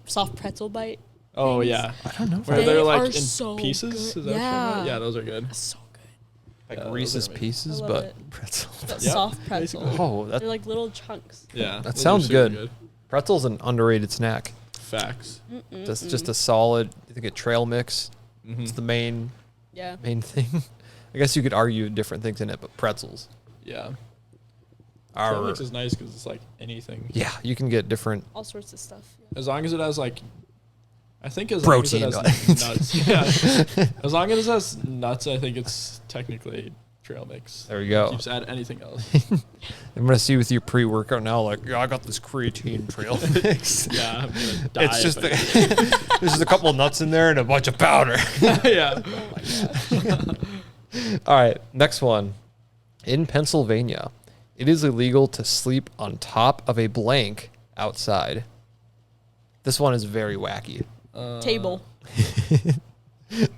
soft pretzel bite? Oh, things? yeah. I don't know. Where they're like in so pieces? good. Is that what you're talking Yeah. about? Yeah, those are good. So good. Like Yeah, Reese's those are Pieces, I love but it. pretzels. That Yep, soft pretzel. basically. Oh, They're like little chunks. Yeah. That those are sounds super good. Pretzel's an underrated snack. Facts. That's just a solid, I think, a trail mix. Mm-hmm. It's the main Yeah. thing. I guess you could argue different things in it, but pretzels Yeah. are. Trail mix is nice because it's like anything. Yeah, you can get different. All sorts of stuff. Yeah. As long as it has like, I think as Protein. long as it has nuts. Yeah. As long as it has nuts, I think it's technically trail mix. There you go. You just add anything else. I'm gonna see with your pre-workout now. Like, yeah, I got this creatine trail mix. Yeah. I'm gonna die It's just if there's just a couple of nuts in there and a bunch of powder. yeah. Oh my gosh. All right, next one. In Pennsylvania, it is illegal to sleep on top of a blank outside. This one is very wacky. Table.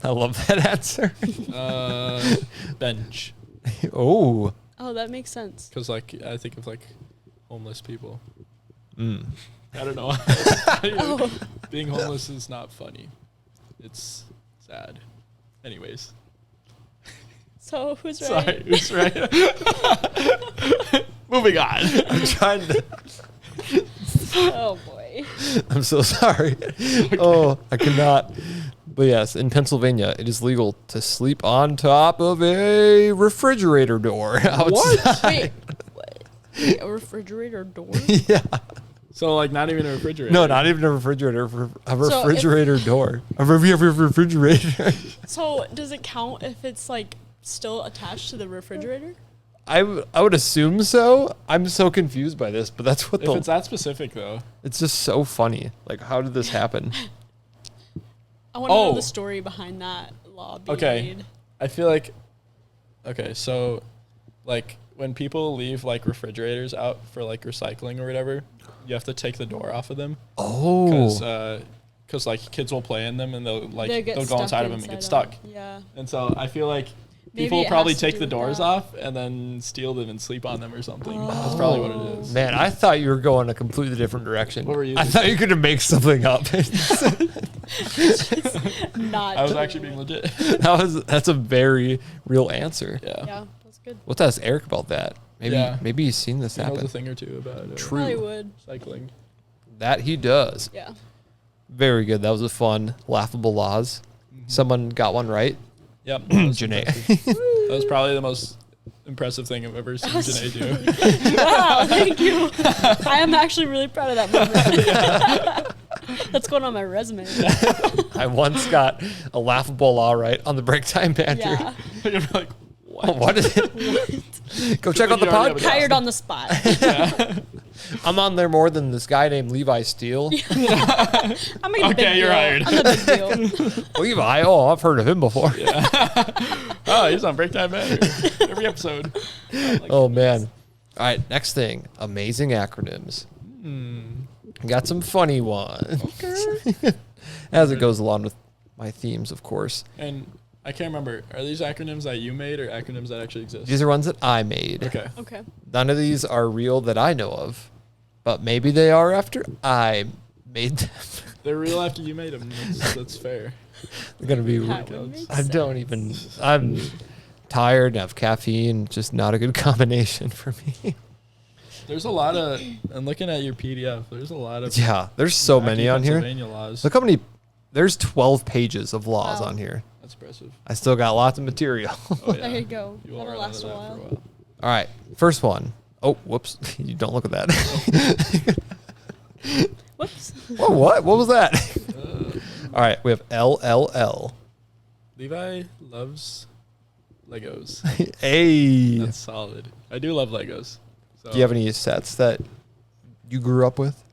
I love that answer. Bench. Oh. Oh, that makes sense. Because like I think of like homeless people. Mm. I don't know. Oh. Being homeless is not funny. It's sad. Anyways. So who's right? Sorry, who's right? Moving on. I'm trying to. Oh boy. I'm so sorry. Oh, I cannot. But yes, in Pennsylvania, it is legal to sleep on top of a refrigerator door outside. Wait. What? Wait, a refrigerator door? Yeah. So like not even a refrigerator. No, not even a refrigerator. A So refrigerator door. A refrigerator. So does it count if it's like still attached to the refrigerator? I would assume so. I'm so confused by this, but that's what If it's that specific though. It's just so funny. Like, how did this happen? I want to know the story behind that law being made. I feel like, okay, so like when people leave like refrigerators out for like recycling or whatever, you have to take the door off of them. Oh. Because like kids will play in them and they'll go stuck inside of them and get stuck. Yeah. And so I feel like Maybe people it probably has to take do the with doors that. off and then steal them and sleep on them or something. That's probably what it is. Man, I thought you were going a completely different direction. What were you I thought you were going to make something up. Not. I was actually being legit. That's a very real answer. Yeah. Yeah, that's good. We'll ask Eric about that. Maybe he's seen this He knows happen. a thing or two about True. Probably would. cycling. That he does. Yeah. Very good. That was a fun, laughable laws. Someone got one right. Yep. Janay. That was probably the most impressive thing I've ever seen Janay do. Wow, thank you. I am actually really proud of that moment. That's going on my resume. I once got a laughable law right on the break time banter. Yeah. You're like, Oh, what is it? Go check out the You already have podcast. it. Hired on the spot. I'm on there more than this guy named Levi Steele. I'm a big Okay, you're deal. hired. I'm a big deal. Levi? Oh, I've heard of him before. oh, he's on break time banter every episode. Oh, man. All right, next thing. Amazing acronyms. Got some funny ones. As it goes along with my themes, of course. And I can't remember. Are these acronyms that you made or acronyms that actually exist? These are ones that I made. Okay. Okay. None of these are real that I know of, but maybe they are after I made them. They're real after you made them. That's fair. They're going to be That real. would make I don't sense. even, I'm tired of caffeine. Just not a good combination for me. There's a lot of, and looking at your PDF, there's a lot of Yeah, there's so wacky many on here. Pennsylvania laws. Look how many, there's 12 pages of laws Wow. on here. That's impressive. I still got lots of material. Oh, yeah. There you go. You won't That'll run out last of a that while. for a while. All right, first one. Oh, whoops. You don't look at that. Whoops. Whoa, what? What was that? All right, we have LLL. Levi loves Legos. Hey. That's solid. I do love Legos. So. Do you have any sets that you grew up with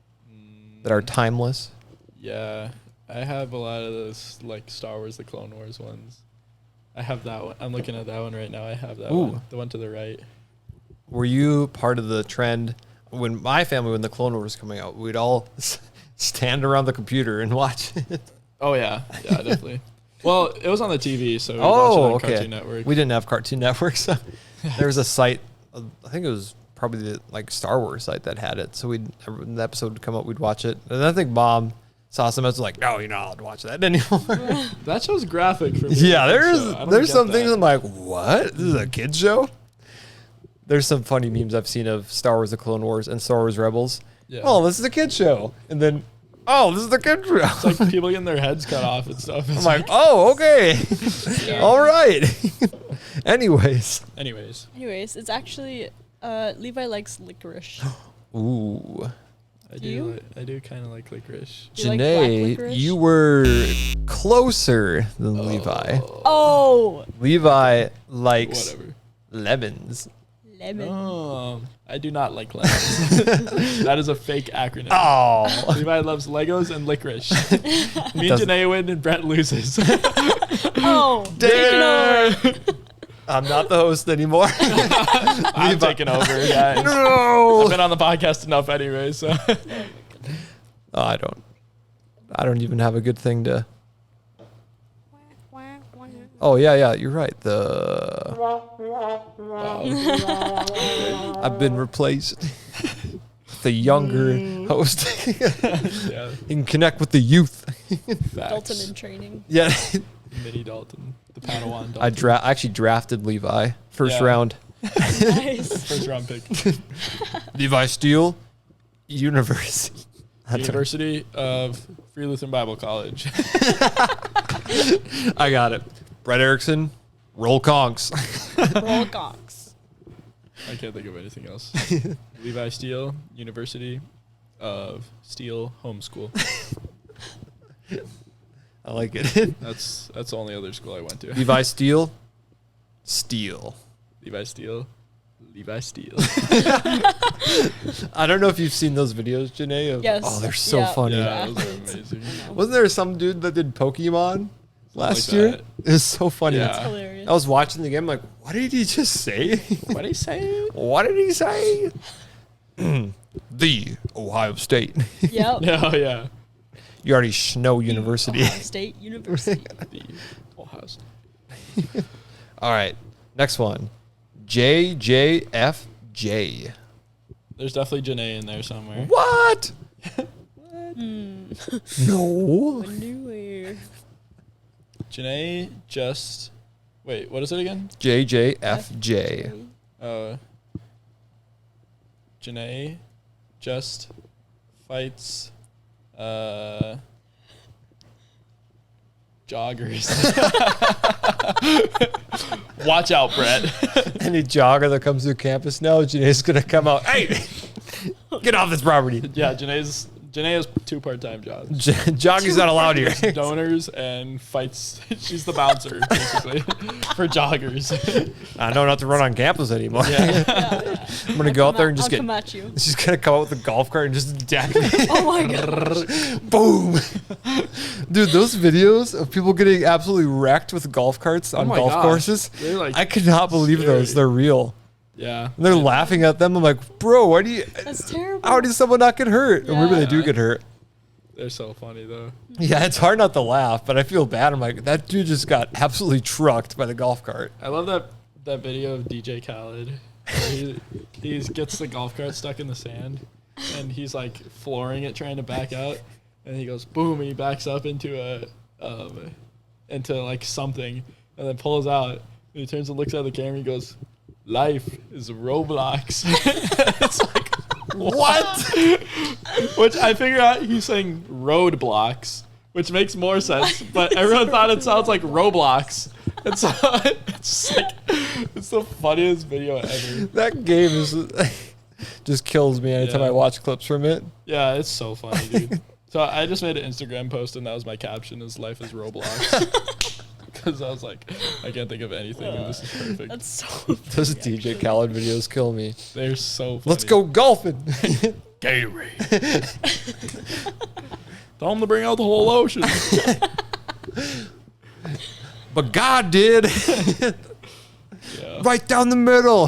that are timeless? Yeah, I have a lot of those like Star Wars, the Clone Wars ones. I have that one. I'm looking at that one right now. I have that one. The one to the right. Were you part of the trend when my family, when the Clone Wars was coming out, we'd all stand around the computer and watch it? Oh, yeah. Yeah, definitely. Well, it was on the TV, so we watched it on Cartoon Network. We didn't have Cartoon Network, so there was a site, I think it was probably the like Star Wars site that had it. So when the episode would come up, we'd watch it. And I think Mom saw some, was like, no, you're not allowed to watch that anymore. That show's graphic for me. Yeah, there's some things I'm like, what? This is a kid's show? There's some funny memes I've seen of Star Wars: The Clone Wars and Star Wars Rebels. Yeah. Oh, this is a kid's show. And then, oh, this is the kid's show. It's like people getting their heads cut off and stuff. I'm like, oh, okay. All right. Anyways, it's actually Levi likes licorice. Ooh. I do kind of like licorice. Janae, you were closer than Levi. Oh. Levi likes lemons. Lemon. Oh, I do not like lemons. That is a fake acronym. Oh. Levi loves Legos and licorice. Me and Janae win and Brett loses. Oh, damn. I'm not the host anymore. I'm taking over, guys. No. I've been on the podcast enough anyway, so. Oh, I don't even have a good thing to. Oh, yeah, you're right. I've been replaced. The younger host. Yeah. You can connect with the youth. Dalton in training. Yeah. Mini Dalton. The Padawan Dalton. I actually drafted Levi first round. Nice. First round pick. Levi Steele, University of Free Lutheran Bible College. I got it. Brett Erickson, roll conks. Roll conks. I can't think of anything else. Levi Steele, University of Steele Homeschool. I like it. That's the only other school I went to. Levi Steele, Steele. Levi Steele. Levi Steele. I don't know if you've seen those videos, Janae. Yes. Oh, they're so funny. Yeah, those are amazing. Wasn't there some dude that did Pokemon last year? It was so funny. Yeah. That's hilarious. I was watching the game, like, what did he just say? What did he say? What did he say? The Ohio State. Yep. Oh, yeah. You already know University. Ohio State University. The Ohio State. All right. Next one. JJFJ. There's definitely Janae in there somewhere. What? No. Nowhere. Janae just... Wait, what is it again? JJFJ. Janae just fights joggers. Watch out, Brett. Any jogger that comes to campus now, Janae's going to come out, hey, get off this property. Yeah, Janae has 2 part-time jobs. Jogging's not allowed here. Donors and fights. She's the bouncer, basically, for joggers. I know not to run on campus anymore. Yeah. I'm going to go out there and just come at you. She's going to come out with a golf cart and just jack me. Oh my god. Boom. Dude, those videos of people getting absolutely wrecked with golf carts on golf courses, like I could not believe those. They're real. Yeah. And they're laughing at them. I'm like, bro, why do you... That's terrible. How does someone not get hurt? Or maybe they do get hurt. They're so funny, though. Yeah, it's hard not to laugh, but I feel bad. I'm like, that dude just got absolutely trucked by the golf cart. I love that video of DJ Khaled. Where he gets the golf cart stuck in the sand, and he's like flooring it, trying to back out, and he goes boom, and he backs up into like something, and then pulls out, and he turns and looks at the camera, and he goes, "Life is Roblox." It's like, what? Which I figure out he's saying roadblocks, which makes more sense, but everyone thought it sounds like Roblox. And so it's like, it's the funniest video ever. That game is... just kills me anytime I watch clips from it. Yeah, it's so funny, dude. So I just made an Instagram post, and that was my caption: "Is life is Roblox." Because I was like, I can't think of anything, and this is perfect. That's so funny, Those DJ Khaled videos kill me. They're so funny. Let's go golfing. Gatorade. Tell them to bring out the whole ocean. But God did. Right down the middle.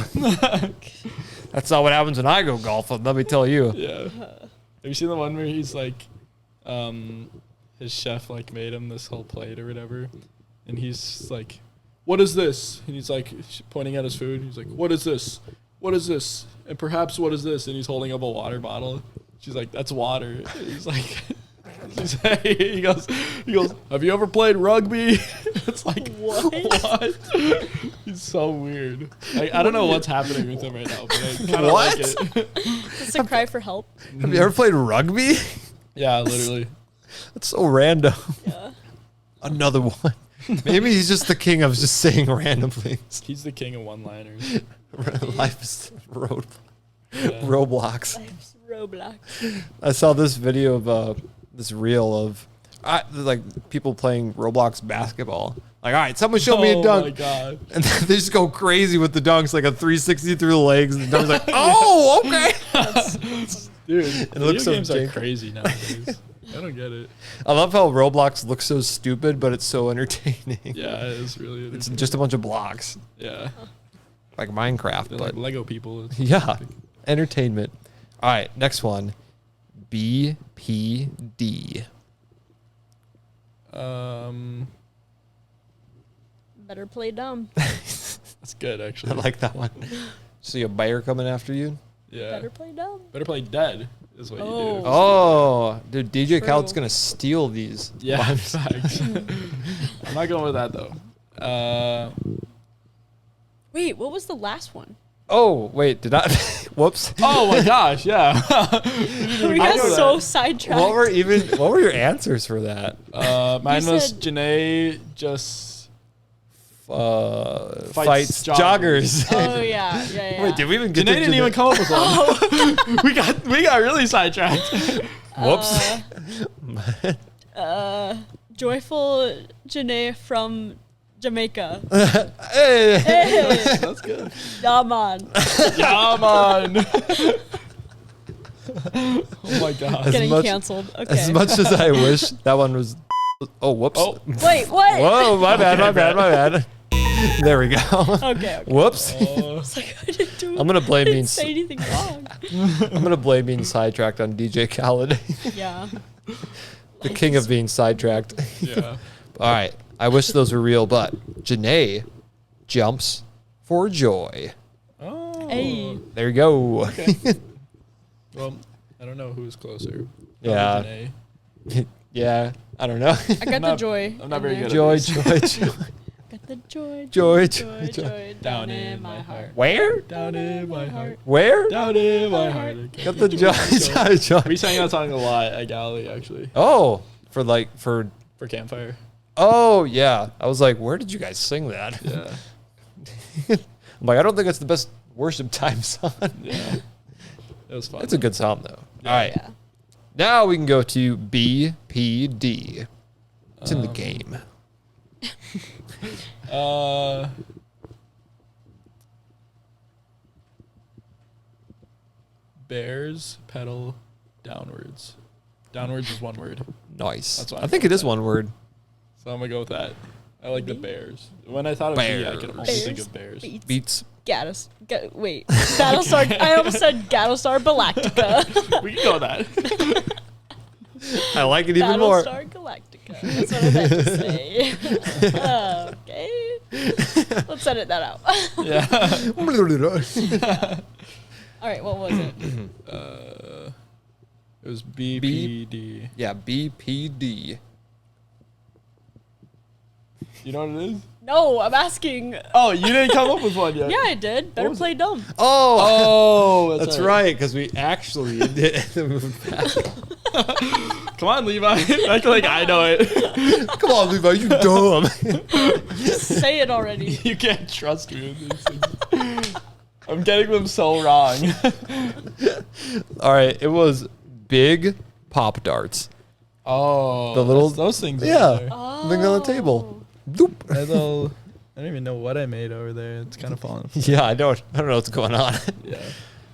That's not what happens when I go golfing, let me tell you. Yeah. Have you seen the one where he's like, his chef like made him this whole plate or whatever, and he's like, "What is this?" And he's like pointing at his food. He's like, "What is this? What is this? And perhaps what is this?" And he's holding up a water bottle. She's like, "That's water." And he's like, he goes, "Have you ever played rugby?" It's like, what? He's so weird. I don't know what's happening with him right now, but I kind of like it. It's a cry for help. Have you ever played rugby? Yeah, literally. That's so random. Yeah. Another one. Maybe he's just the king of just saying random things. He's the king of one-liners. Life is Roblox. Life's Roblox. I saw this video of this reel of like people playing Roblox basketball. Like, all right, someone show me a dunk. Oh my god! And they just go crazy with the dunks, like a 360 through the legs, and the dunk's like, oh, okay. Dude, it looks so games are crazy nowadays. I don't get it. I love how Roblox looks so stupid, but it's so entertaining. Yeah, it is really entertaining. It's just a bunch of blocks. Yeah. Like Minecraft. They're but like Lego people. It's yeah. Entertainment. All right, next one. BPD. Better play dumb. That's good, actually. I like that one. See a bear coming after you? Yeah. Better play dumb. Better play dead is what you do. Oh, dude, DJ True. Khaled's going to steal these. Yeah, facts. I'm not going with that, though. Wait, what was the last one? Oh, wait, did I? Whoops. Oh my gosh, yeah. We got so sidetracked. What were your answers for that? Mine You was said- Janay just Fights joggers. Oh yeah. Wait, did we even get Janay to didn't even come up with one. we got really sidetracked. Whoops. Joyful Janay from Jamaica. Hey. Hey, That's good. yeah, man. Yeah, man. Oh my god. Getting much- canceled. Okay. As much as I wish that one was. Oh, whoops. Oh. Wait, what? Whoa, my bad. There we go. Okay. Whoops. It's like I didn't do. I'm gonna blame I being. didn't say anything wrong. I'm gonna blame being sidetracked on DJ Khaled, Yeah. the king of being sidetracked. Yeah. All right. I wish those were real, but Janay jumps for joy. Oh. Hey. There you go. Okay. Well, I don't know who's closer. Yeah. Janay. Yeah. I don't know. I got the joy. I'm not in very there. good Joy. Got the joy. Joy. Down in my heart. Where? Down in my heart. Where? Down in my heart. Got the joy. We sang that song a lot at Galley, actually, Oh, for Campfire. Oh yeah. I was like, where did you guys sing that? Yeah. I'm like, I don't think it's the best worship time song. Yeah. It was fun. It's a good song though. All right. Yeah. Now we can go to BPD. It's in the game. Bears pedal downwards. Downwards is one word. Nice. That's what I I'm think it is one word. So I'm going to go with that. I like the Bears. When I thought of B, I could only Bears. think of Bears. Beats. Wait. Battlestar. I almost said Battlestar Galactica. We can go with that. I like it even more. Battlestar Galactica. That's what I meant to say. Okay. Let's edit that out. Yeah. All right. What was it? It was BPD. Yeah, BPD. You know what it is? No, I'm asking. Oh, you didn't come up with one yet. Yeah, I did. Better play dumb. Oh, Oh, that's right, because we actually did move back. Come on, Levi. Act like I know it. Come on, Levi, you dumb. Just say it already. You can't trust me with these things. I'm getting them so wrong. All right, it was big Pop Darts. Oh, the little those things. Yeah, Oh. thing on the table. Doop. I don't even know what I made over there. It's kind of falling apart. Yeah, I don't know what's going on. Yeah.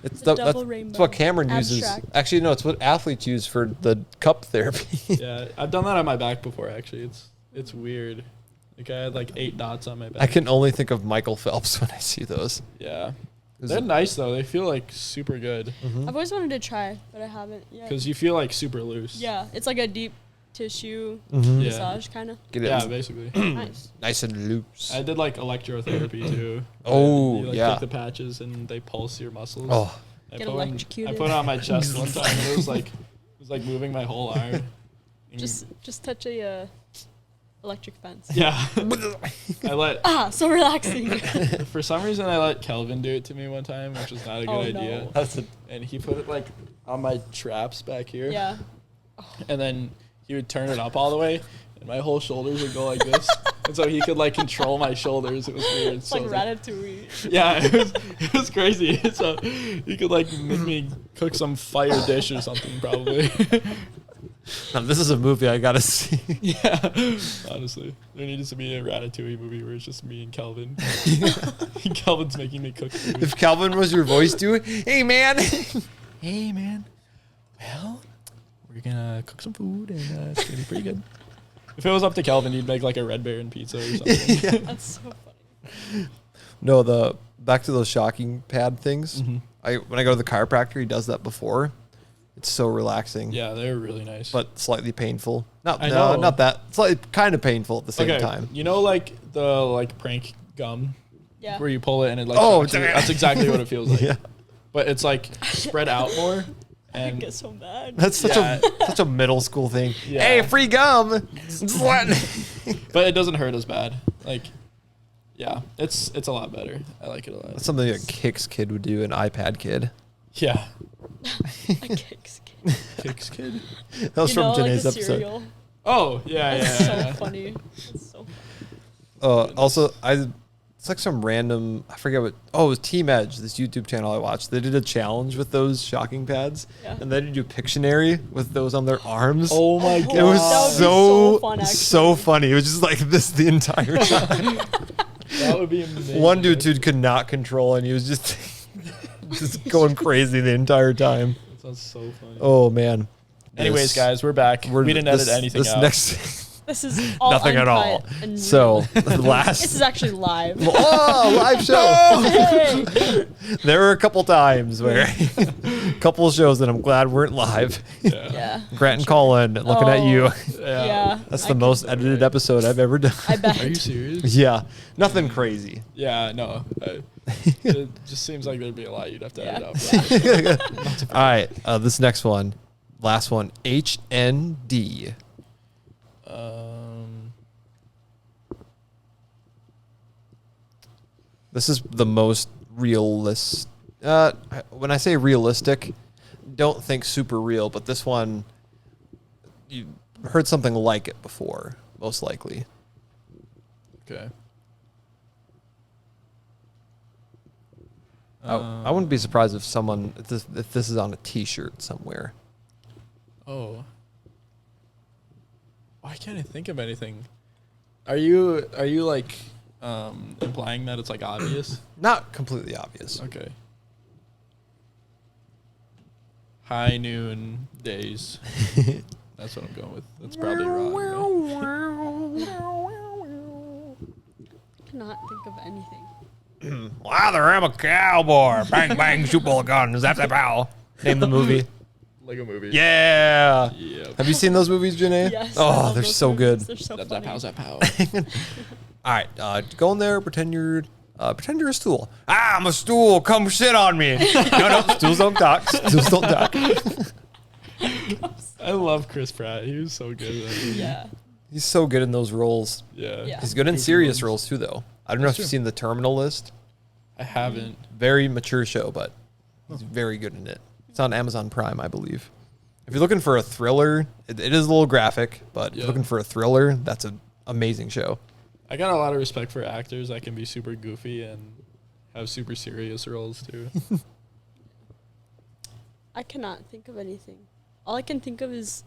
It's The that's double rainbow. what Cameron uses. Abstract. Actually, no, it's what athletes use for the cup therapy. Yeah, I've done that on my back before. Actually, it's weird. Like I had like 8 dots on my back. I can only think of Michael Phelps when I see those. Yeah, they're nice though. They feel like super good. Mm-hmm. I've always wanted to try, but I haven't yet. Because you feel like super loose. Yeah, it's like a deep tissue Mm-hmm. Yeah. massage kind of. Get it Yeah, basically. Nice. nice and loose. I did like electrotherapy too. Oh, you, like, yeah. Take the patches and they pulse your muscles. Oh, Get electrocuted. I put it on my chest one time and it was like moving my whole arm. Just touch a electric fence. Yeah. I let So relaxing. for some reason I let Kelvin do it to me one time, which was not a good idea. that's And he put it like on my traps back here. Yeah. And then he would turn it up all the way and my whole shoulders would go like this. And so he could like control my shoulders. It was weird. It's So like I was Ratatouille. yeah, it was crazy. So he could like make me cook some fire dish or something probably. now, this is a movie I gotta see. Yeah, honestly, there needed to be a Ratatouille movie where it's just me and Kelvin. Kelvin's making me cook food. If Calvin was your voice, do it. Hey man. Hey man, well, we're gonna cook some food and it's gonna be pretty good. If it was up to Kelvin, he'd make like a Red Baron pizza or something. Yeah. That's so funny. No, the back to those shocking pad things. Mhm. When I go to the chiropractor, he does that before. It's so relaxing. Yeah, they're really nice. But slightly painful. I know. Not that. Slightly kind of painful at the same time. You know, like the prank gum Yeah. where you pull it and it like Oh, shocks you? That's exactly what it feels like. Yeah. But it's like spread out more. I And get so mad. That's such Yeah. such a middle school thing. Yeah. Hey, free gum. but it doesn't hurt as bad. Like, yeah, it's a lot better. I like it a lot. That's something a Kicks kid would do, an iPad kid. Yeah, A Kicks kid. Kicks kid. That was You from know, like Janay's the episode. cereal. Oh yeah, That's yeah. so funny. That's so funny. Also, it's like some random, I forget what, it was Team Edge, this YouTube channel I watched. They did a challenge with those shocking pads, Yeah. and they did do Pictionary with those on their arms. Oh my god, It was That would be so, so fun, actually. so funny. It was just like this the entire time. that would be amazing. One dude could not control, and he was just just going crazy the entire time. That sounds so funny. Oh, man. Anyways, guys, we're back. We didn't edit anything this out. Next, This is all nothing at all. uncut and So, real. last... This is actually live. Oh, live show. Hey! There were a couple times where, a couple of shows that I'm glad weren't live. Yeah. Yeah. Grant and Colin looking at you. Yeah. That's I the most could edited do it. episode I've ever done. I bet. Are you serious? Yeah, nothing crazy. Yeah, no. It just seems like there'd be a lot you'd have to edit out. All right, this next one, last one, HND. This is the most realist. When I say realistic, don't think super real, but this one, you heard something like it before, most likely. Okay. I wouldn't be surprised if if this is on a T-shirt somewhere. Oh. Why can't I think of anything? Are you like implying that it's like obvious? Not completely obvious. Okay. High noon days. That's what I'm going with. That's probably wrong. Cannot think of anything. Wow, there I'm a cowboy. Bang, bang, shoot all the guns. Zap, zap, pow. Name the movie. Lego movie. Yeah. Yep. Have you seen those movies, Janay? Yes. I Oh, love they're those so movies. good. They're so Zap, funny. zap, pow, All right, go in there, pretend you're a stool. I'm a stool. Come sit on me. No, stools don't talk. Stools don't talk. I love Chris Pratt. He was so good at that movie. Yeah. He's so good in those roles. Yeah. Yeah. He's good in Goofy serious ones. roles too, though. I don't know if That's you've true. seen The Terminal List. I haven't. Very mature show, but he's very good in it. It's on Amazon Prime, I believe. If you're looking for a thriller, it is a little graphic, but if Yeah. you're looking for a thriller, that's an amazing show. I got a lot of respect for actors that can be super goofy and have super serious roles too. I cannot think of anything. All I can think of is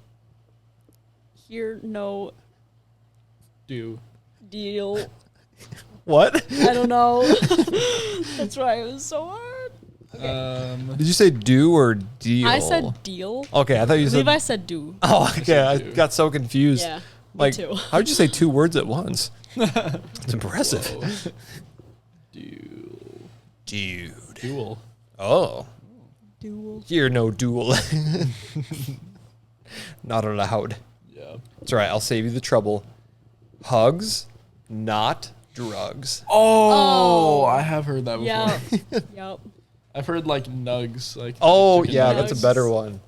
hear, no, Do. deal. What? I don't know. That's why it was so hard. Okay. Did you say do or deal? I said deal. Okay, I thought you said. Levi said do. Oh, okay. I do. got so confused. Yeah, Like, me too. how'd you say 2 words at once? It's impressive. Whoa. Duel. Dude. Duel. Oh. Duel. Hear no duel. Not allowed. Yeah. It's all right. I'll save you the trouble. Hugs, not drugs. Oh, I have heard that before. Yep. Yep. I've heard like nugs. Like Oh, chicken yeah, nuggets. that's a better one.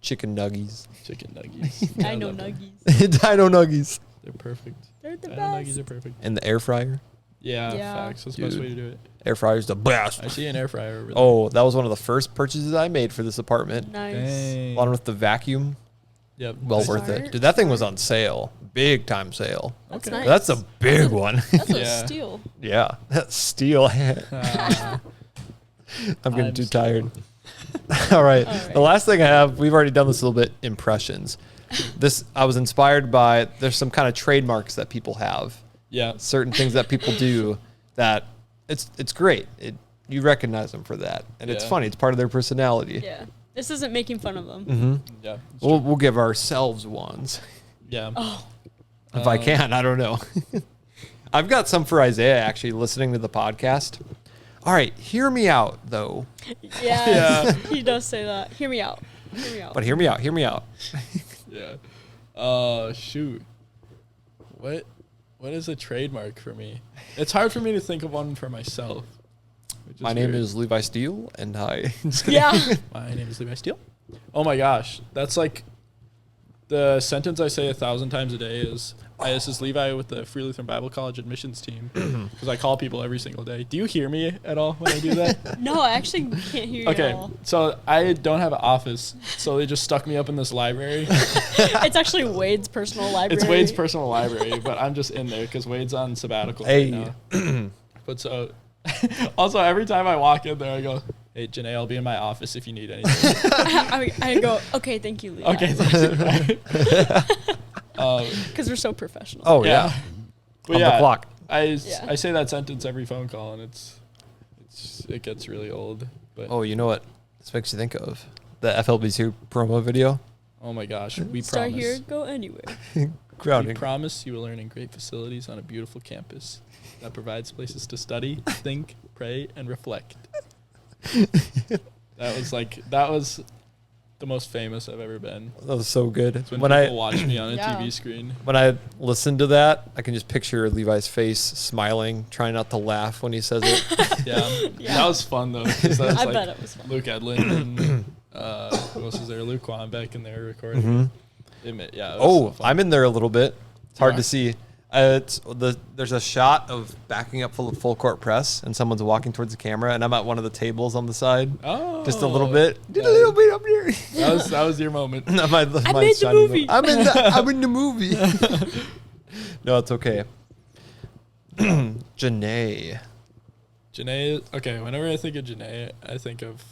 Chicken nuggies. Chicken nuggies. I know love them. nuggies. Dino nuggies. They're perfect. They're the Dino best. nuggies are perfect. And the air fryer. Yeah, Yeah. facts. That's the best Dude. way to do it. Air fryer's the best. I see an air fryer over there. Oh, that was one of the first purchases I made for this apartment. Nice. Dang. One with the vacuum. Yep. Well Nice. worth it. Smart. Dude, that thing was on sale. Big time sale. That's Okay. nice. That's a big one. That's a Yeah. steal. Yeah. That's Steele. Ah, I'm getting I'm too Steele. tired. All right. All right. The last thing I have, we've already done this a little bit, impressions. This, I was inspired by, there's some kind of trademarks that people have. yeah. Certain things that people do that it's great. You recognize them for that. And it's Yeah. funny. It's part of their personality. Yeah. This isn't making fun of them. Mm-hmm. Yeah. it's We'll give ourselves ones. true. Yeah. Oh. If I can, I don't know. I've got some for Isaiah actually listening to the podcast. All right, hear me out though. Yeah. He does say that. Hear me out. Hear me out. But hear me out. Hear me out. Yeah. Shoot. What is a trademark for me? It's hard for me to think of one for myself. which My name weird. is Levi Steele, and I. Yeah. My name is Levi Steele. Oh my gosh, that's like the sentence I say 1,000 times a day is, "Hi, this is Levi with the Free Lutheran Bible College admissions team," because I call people every single day. Do you hear me at all when I do that? No, I actually can't hear you at Okay, all. so I don't have an office, so they just stuck me up in this library. It's actually Wade's personal library. It's Wade's personal library, but I'm just in there because Wade's on sabbatical Hey. right now. But so, also every time I walk in there, I go, "Hey, Janay, I'll be in my office if you need anything." I go, okay, thank you, Levi. Okay, thanks. Because we're so professional. Oh yeah. But On yeah, the clock. I Yeah. say that sentence every phone call, and it gets really old. But Oh, you know what this makes you think of? The FLB2 promo video. oh my gosh, we Start promise. here, go anywhere. We Grounding. promise you will learn in great facilities on a beautiful campus that provides places to study, think, pray, and reflect. That was the most famous I've ever been. That was so good. It's when When people I watch me on a Yeah. TV screen. when I listen to that, I can just picture Levi's face smiling, trying not to laugh when he says it. Yeah, Yeah. that was fun though. 'Cause that was I like bet it was fun. Luke Edlin and who else was there? Luke Wambeck, and they were recording. Mhm. It was so Oh, fun. I'm in there a little bit. It's hard Yeah. to see. There's a shot of backing up full court press, and someone's walking towards the camera, and I'm at one of the tables on the side, Oh, just a little bit, yeah. a little bit up here. That was your moment. My made the shining movie. moment. I'm in the movie. No, it's okay. Janay. Janay. Okay, whenever I think of Janay, I think of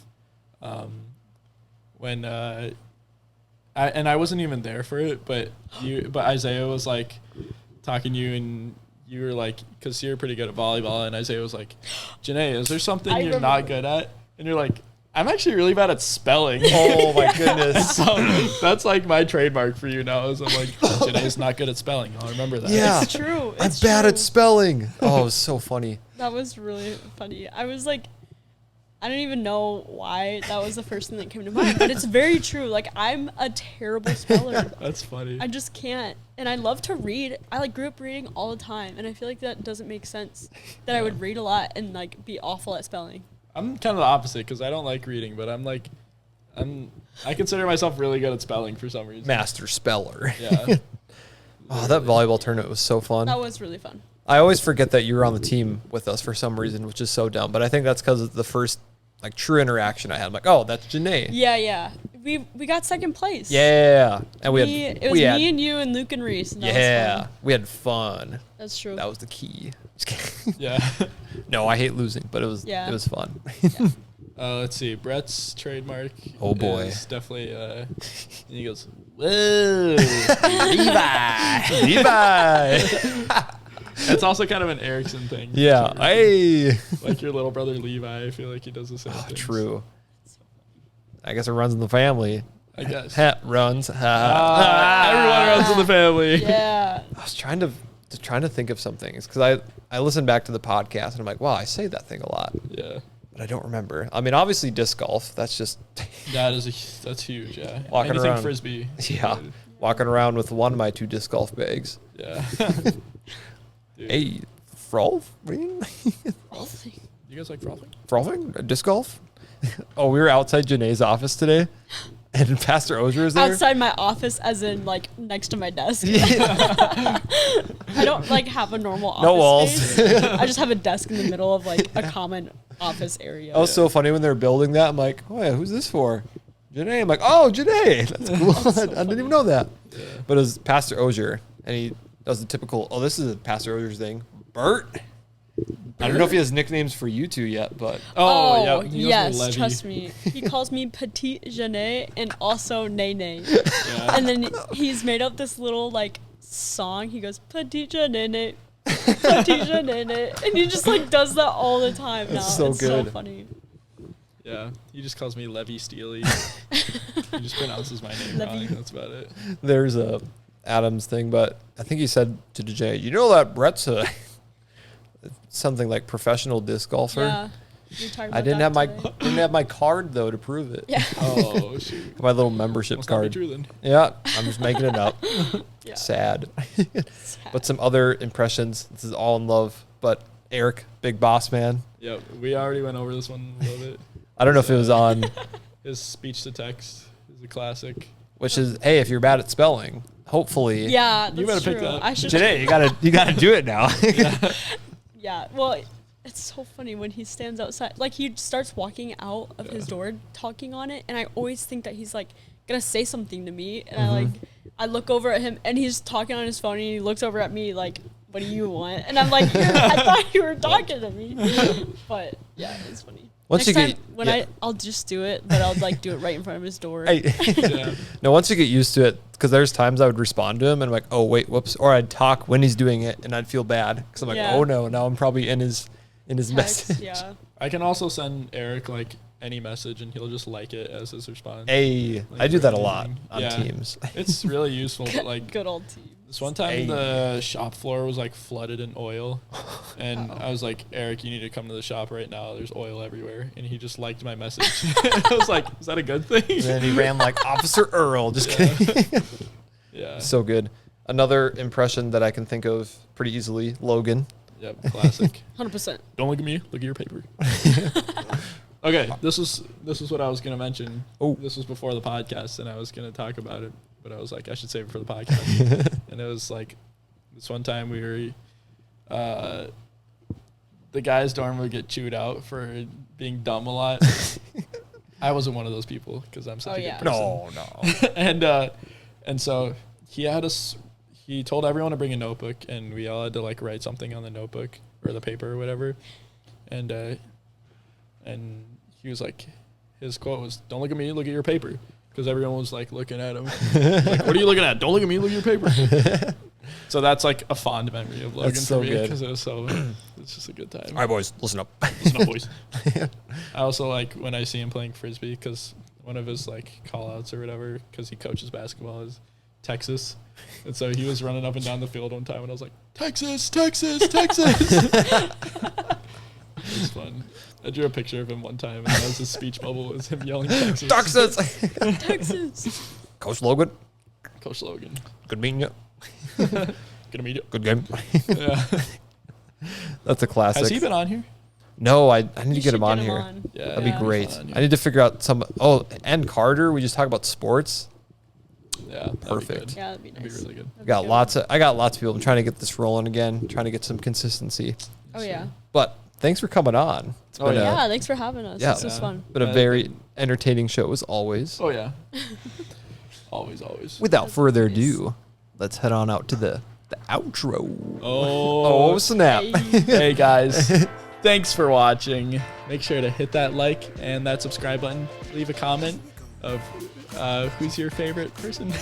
when I wasn't even there for it, but Isaiah was like talking to you, and you were like, because you're pretty good at volleyball, and Isaiah was like, "Janay, is there something I you're remember. not good at?" And you're like, "I'm actually really bad at spelling." Oh my goodness. So that's like my trademark for you now. Is I'm like, Janay's not good at spelling. I'll remember that. Yeah. It's true. I'm It's bad true. at spelling. Oh, it was so funny. That was really funny. I was like, I don't even know why that was the first thing that came to mind, but it's very true. Like, I'm a terrible speller. That's funny. I just can't. And I love to read. I like grew up reading all the time, and I feel like that doesn't make sense that I would read a lot and like be awful at spelling. I'm kind of the opposite because I don't like reading, but I consider myself really good at spelling for some reason. Master speller. Yeah. Oh, that volleyball tournament was so fun. That was really fun. I always forget that you were on the team with us for some reason, which is so dumb. But I think that's because of the first like true interaction I had. I'm like, oh, that's Janay. Yeah. We got second place. Yeah. And It was me and you and Luke and Reese. And that was yeah, fun. we had fun. That's true. That was the key. Yeah. No, I hate losing, but it was fun. Yeah. Let's see. Brett's trademark. Oh boy. Is definitely. And he goes, "Whoa, Levi." Levi. That's also kind of an Erickson thing. Yeah. Hey. Like your little brother Levi, I feel like he does the same thing. True. I guess it runs in the family. I guess. Runs. Everyone runs in the family. Yeah. I was trying to think of some things because I listened back to the podcast and I'm like, wow, I say that thing a lot. Yeah. But I don't remember. I mean, obviously disc golf. That's just that's huge. Yeah. Walking Anything around. frisbee. Yeah. Walking around with one of my 2 disc golf bags. Yeah. Hey, frothing? You guys like frothing? Frothing? Disc golf? Oh, we were outside Janay's office today, and Pastor Ozier was there. Outside my office, as in like next to my desk. I don't like have a normal office No walls. space. I just have a desk in the middle of like a common office area. That was so funny when they were building that. I'm like, oh yeah, who's this for? Janay. I'm like, oh, Janay. That's cool. That's so I didn't even know that. Yeah. But it was Pastor Ozier, and he does the typical, oh, this is a Pastor Ozier's thing. Bert? I don't know if he has nicknames for you two yet, but... Oh, yeah. Yes, trust me. He calls me Petite Janay and also Nene. Yeah. And then he's made up this little, like, song. He goes, Petite Janay, Petite Janay. And he just, like, does that all the time now. It's so good. So funny. Yeah. He just calls me Levi Steele. He just pronounces my name wrong. That's about it. There's a Adam's thing, but I think he said to DJ, you know that Brett's a... something like professional disc golfer. Yeah. I didn't have my card though to prove it. Yeah. Oh shoot. My little membership Must card. Not be true, then. Yeah, I'm just making it up. Yeah. Sad. But some other impressions. This is all in love. But Eric, big boss man. Yep. We already went over this one a little bit. I don't know if it was on. His speech to text is a classic. Which is, hey, if you're bad at spelling, hopefully. Yeah, that's you better true. pick that. I should. Today, you gotta do it now. Yeah, well, it's so funny when he stands outside. Like, he starts walking out of his door talking on it, and I always think that he's, like, gonna say something to me. And I look over at him, and he's talking on his phone, and he looks over at me, like, what do you want? And I'm like, I thought you were talking to me. But, yeah, it's funny. Once Next you time, when I'll just do it, but I'll, like, do it right in front of his door. No, once you get used to it, because there's times I would respond to him and I'm like, oh, wait, whoops. Or I'd talk when he's doing it and I'd feel bad because I'm like, oh, no, now I'm probably in his message. Yeah. I can also send Eric, like, any message and he'll just like it as his response. Hey, like, I do that a lot on Teams. It's really useful, but, like, good old Teams. This one time the shop floor was like flooded in oil and I was like, Eric, you need to come to the shop right now. There's oil everywhere. And he just liked my message. I was like, is that a good thing? And then he ran like Officer Earl. Just kidding. Yeah. So good. Another impression that I can think of pretty easily, Logan. Yep, classic. 100%. Don't look at me, look at your paper. Okay, this is what I was gonna mention. Oh. This was before the podcast and I was gonna talk about it. But I was like, I should save it for the podcast. And it was like, this one time we were, the guys' dorm would get chewed out for being dumb a lot. I wasn't one of those people because I'm such a good person. No. and so he told everyone to bring a notebook and we all had to like write something on the notebook or the paper or whatever. And he was like, his quote was, don't look at me, look at your paper. Because everyone was like looking at him. Like, what are you looking at? Don't look at me, look at your paper. So that's like a fond memory of Logan so for me good. because it's just a good time. All right, boys, listen up. Listen up, boys. I also like when I see him playing Frisbee because one of his like call outs or whatever, because he coaches basketball, is Texas. And so he was running up and down the field one time and I was like, Texas, Texas, Texas. It was fun. I drew a picture of him one time, and that was his speech bubble. Was him yelling Texas. Texas. Texas. Coach Logan. Coach Logan. Good meeting you. Good to meet you. Good game. Yeah. That's a classic. Has he been on here? No, I need to get him on here. Yeah, that'd be great. Fun, yeah. I need to figure out some. Oh, and Carter. We just talk about sports. Yeah, perfect. Yeah, that'd be nice. That'd be really good. I got lots of people. I'm trying to get this rolling again. Trying to get some consistency. Oh yeah. But thanks for coming on. It's been yeah, thanks for having us. Yeah. This was fun. Been a very entertaining show as always. Oh yeah. Always. Without further ado, let's head on out to the the outro. Oh, snap. Hey, guys. Thanks for watching. Make sure to hit that like and that subscribe button. Leave a comment of who's your favorite person.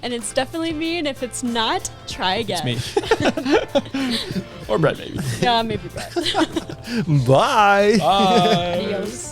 And it's definitely me, and if it's not, try again. It's me. Or Brett, maybe. Yeah, maybe Brett. Bye. Bye. Adios.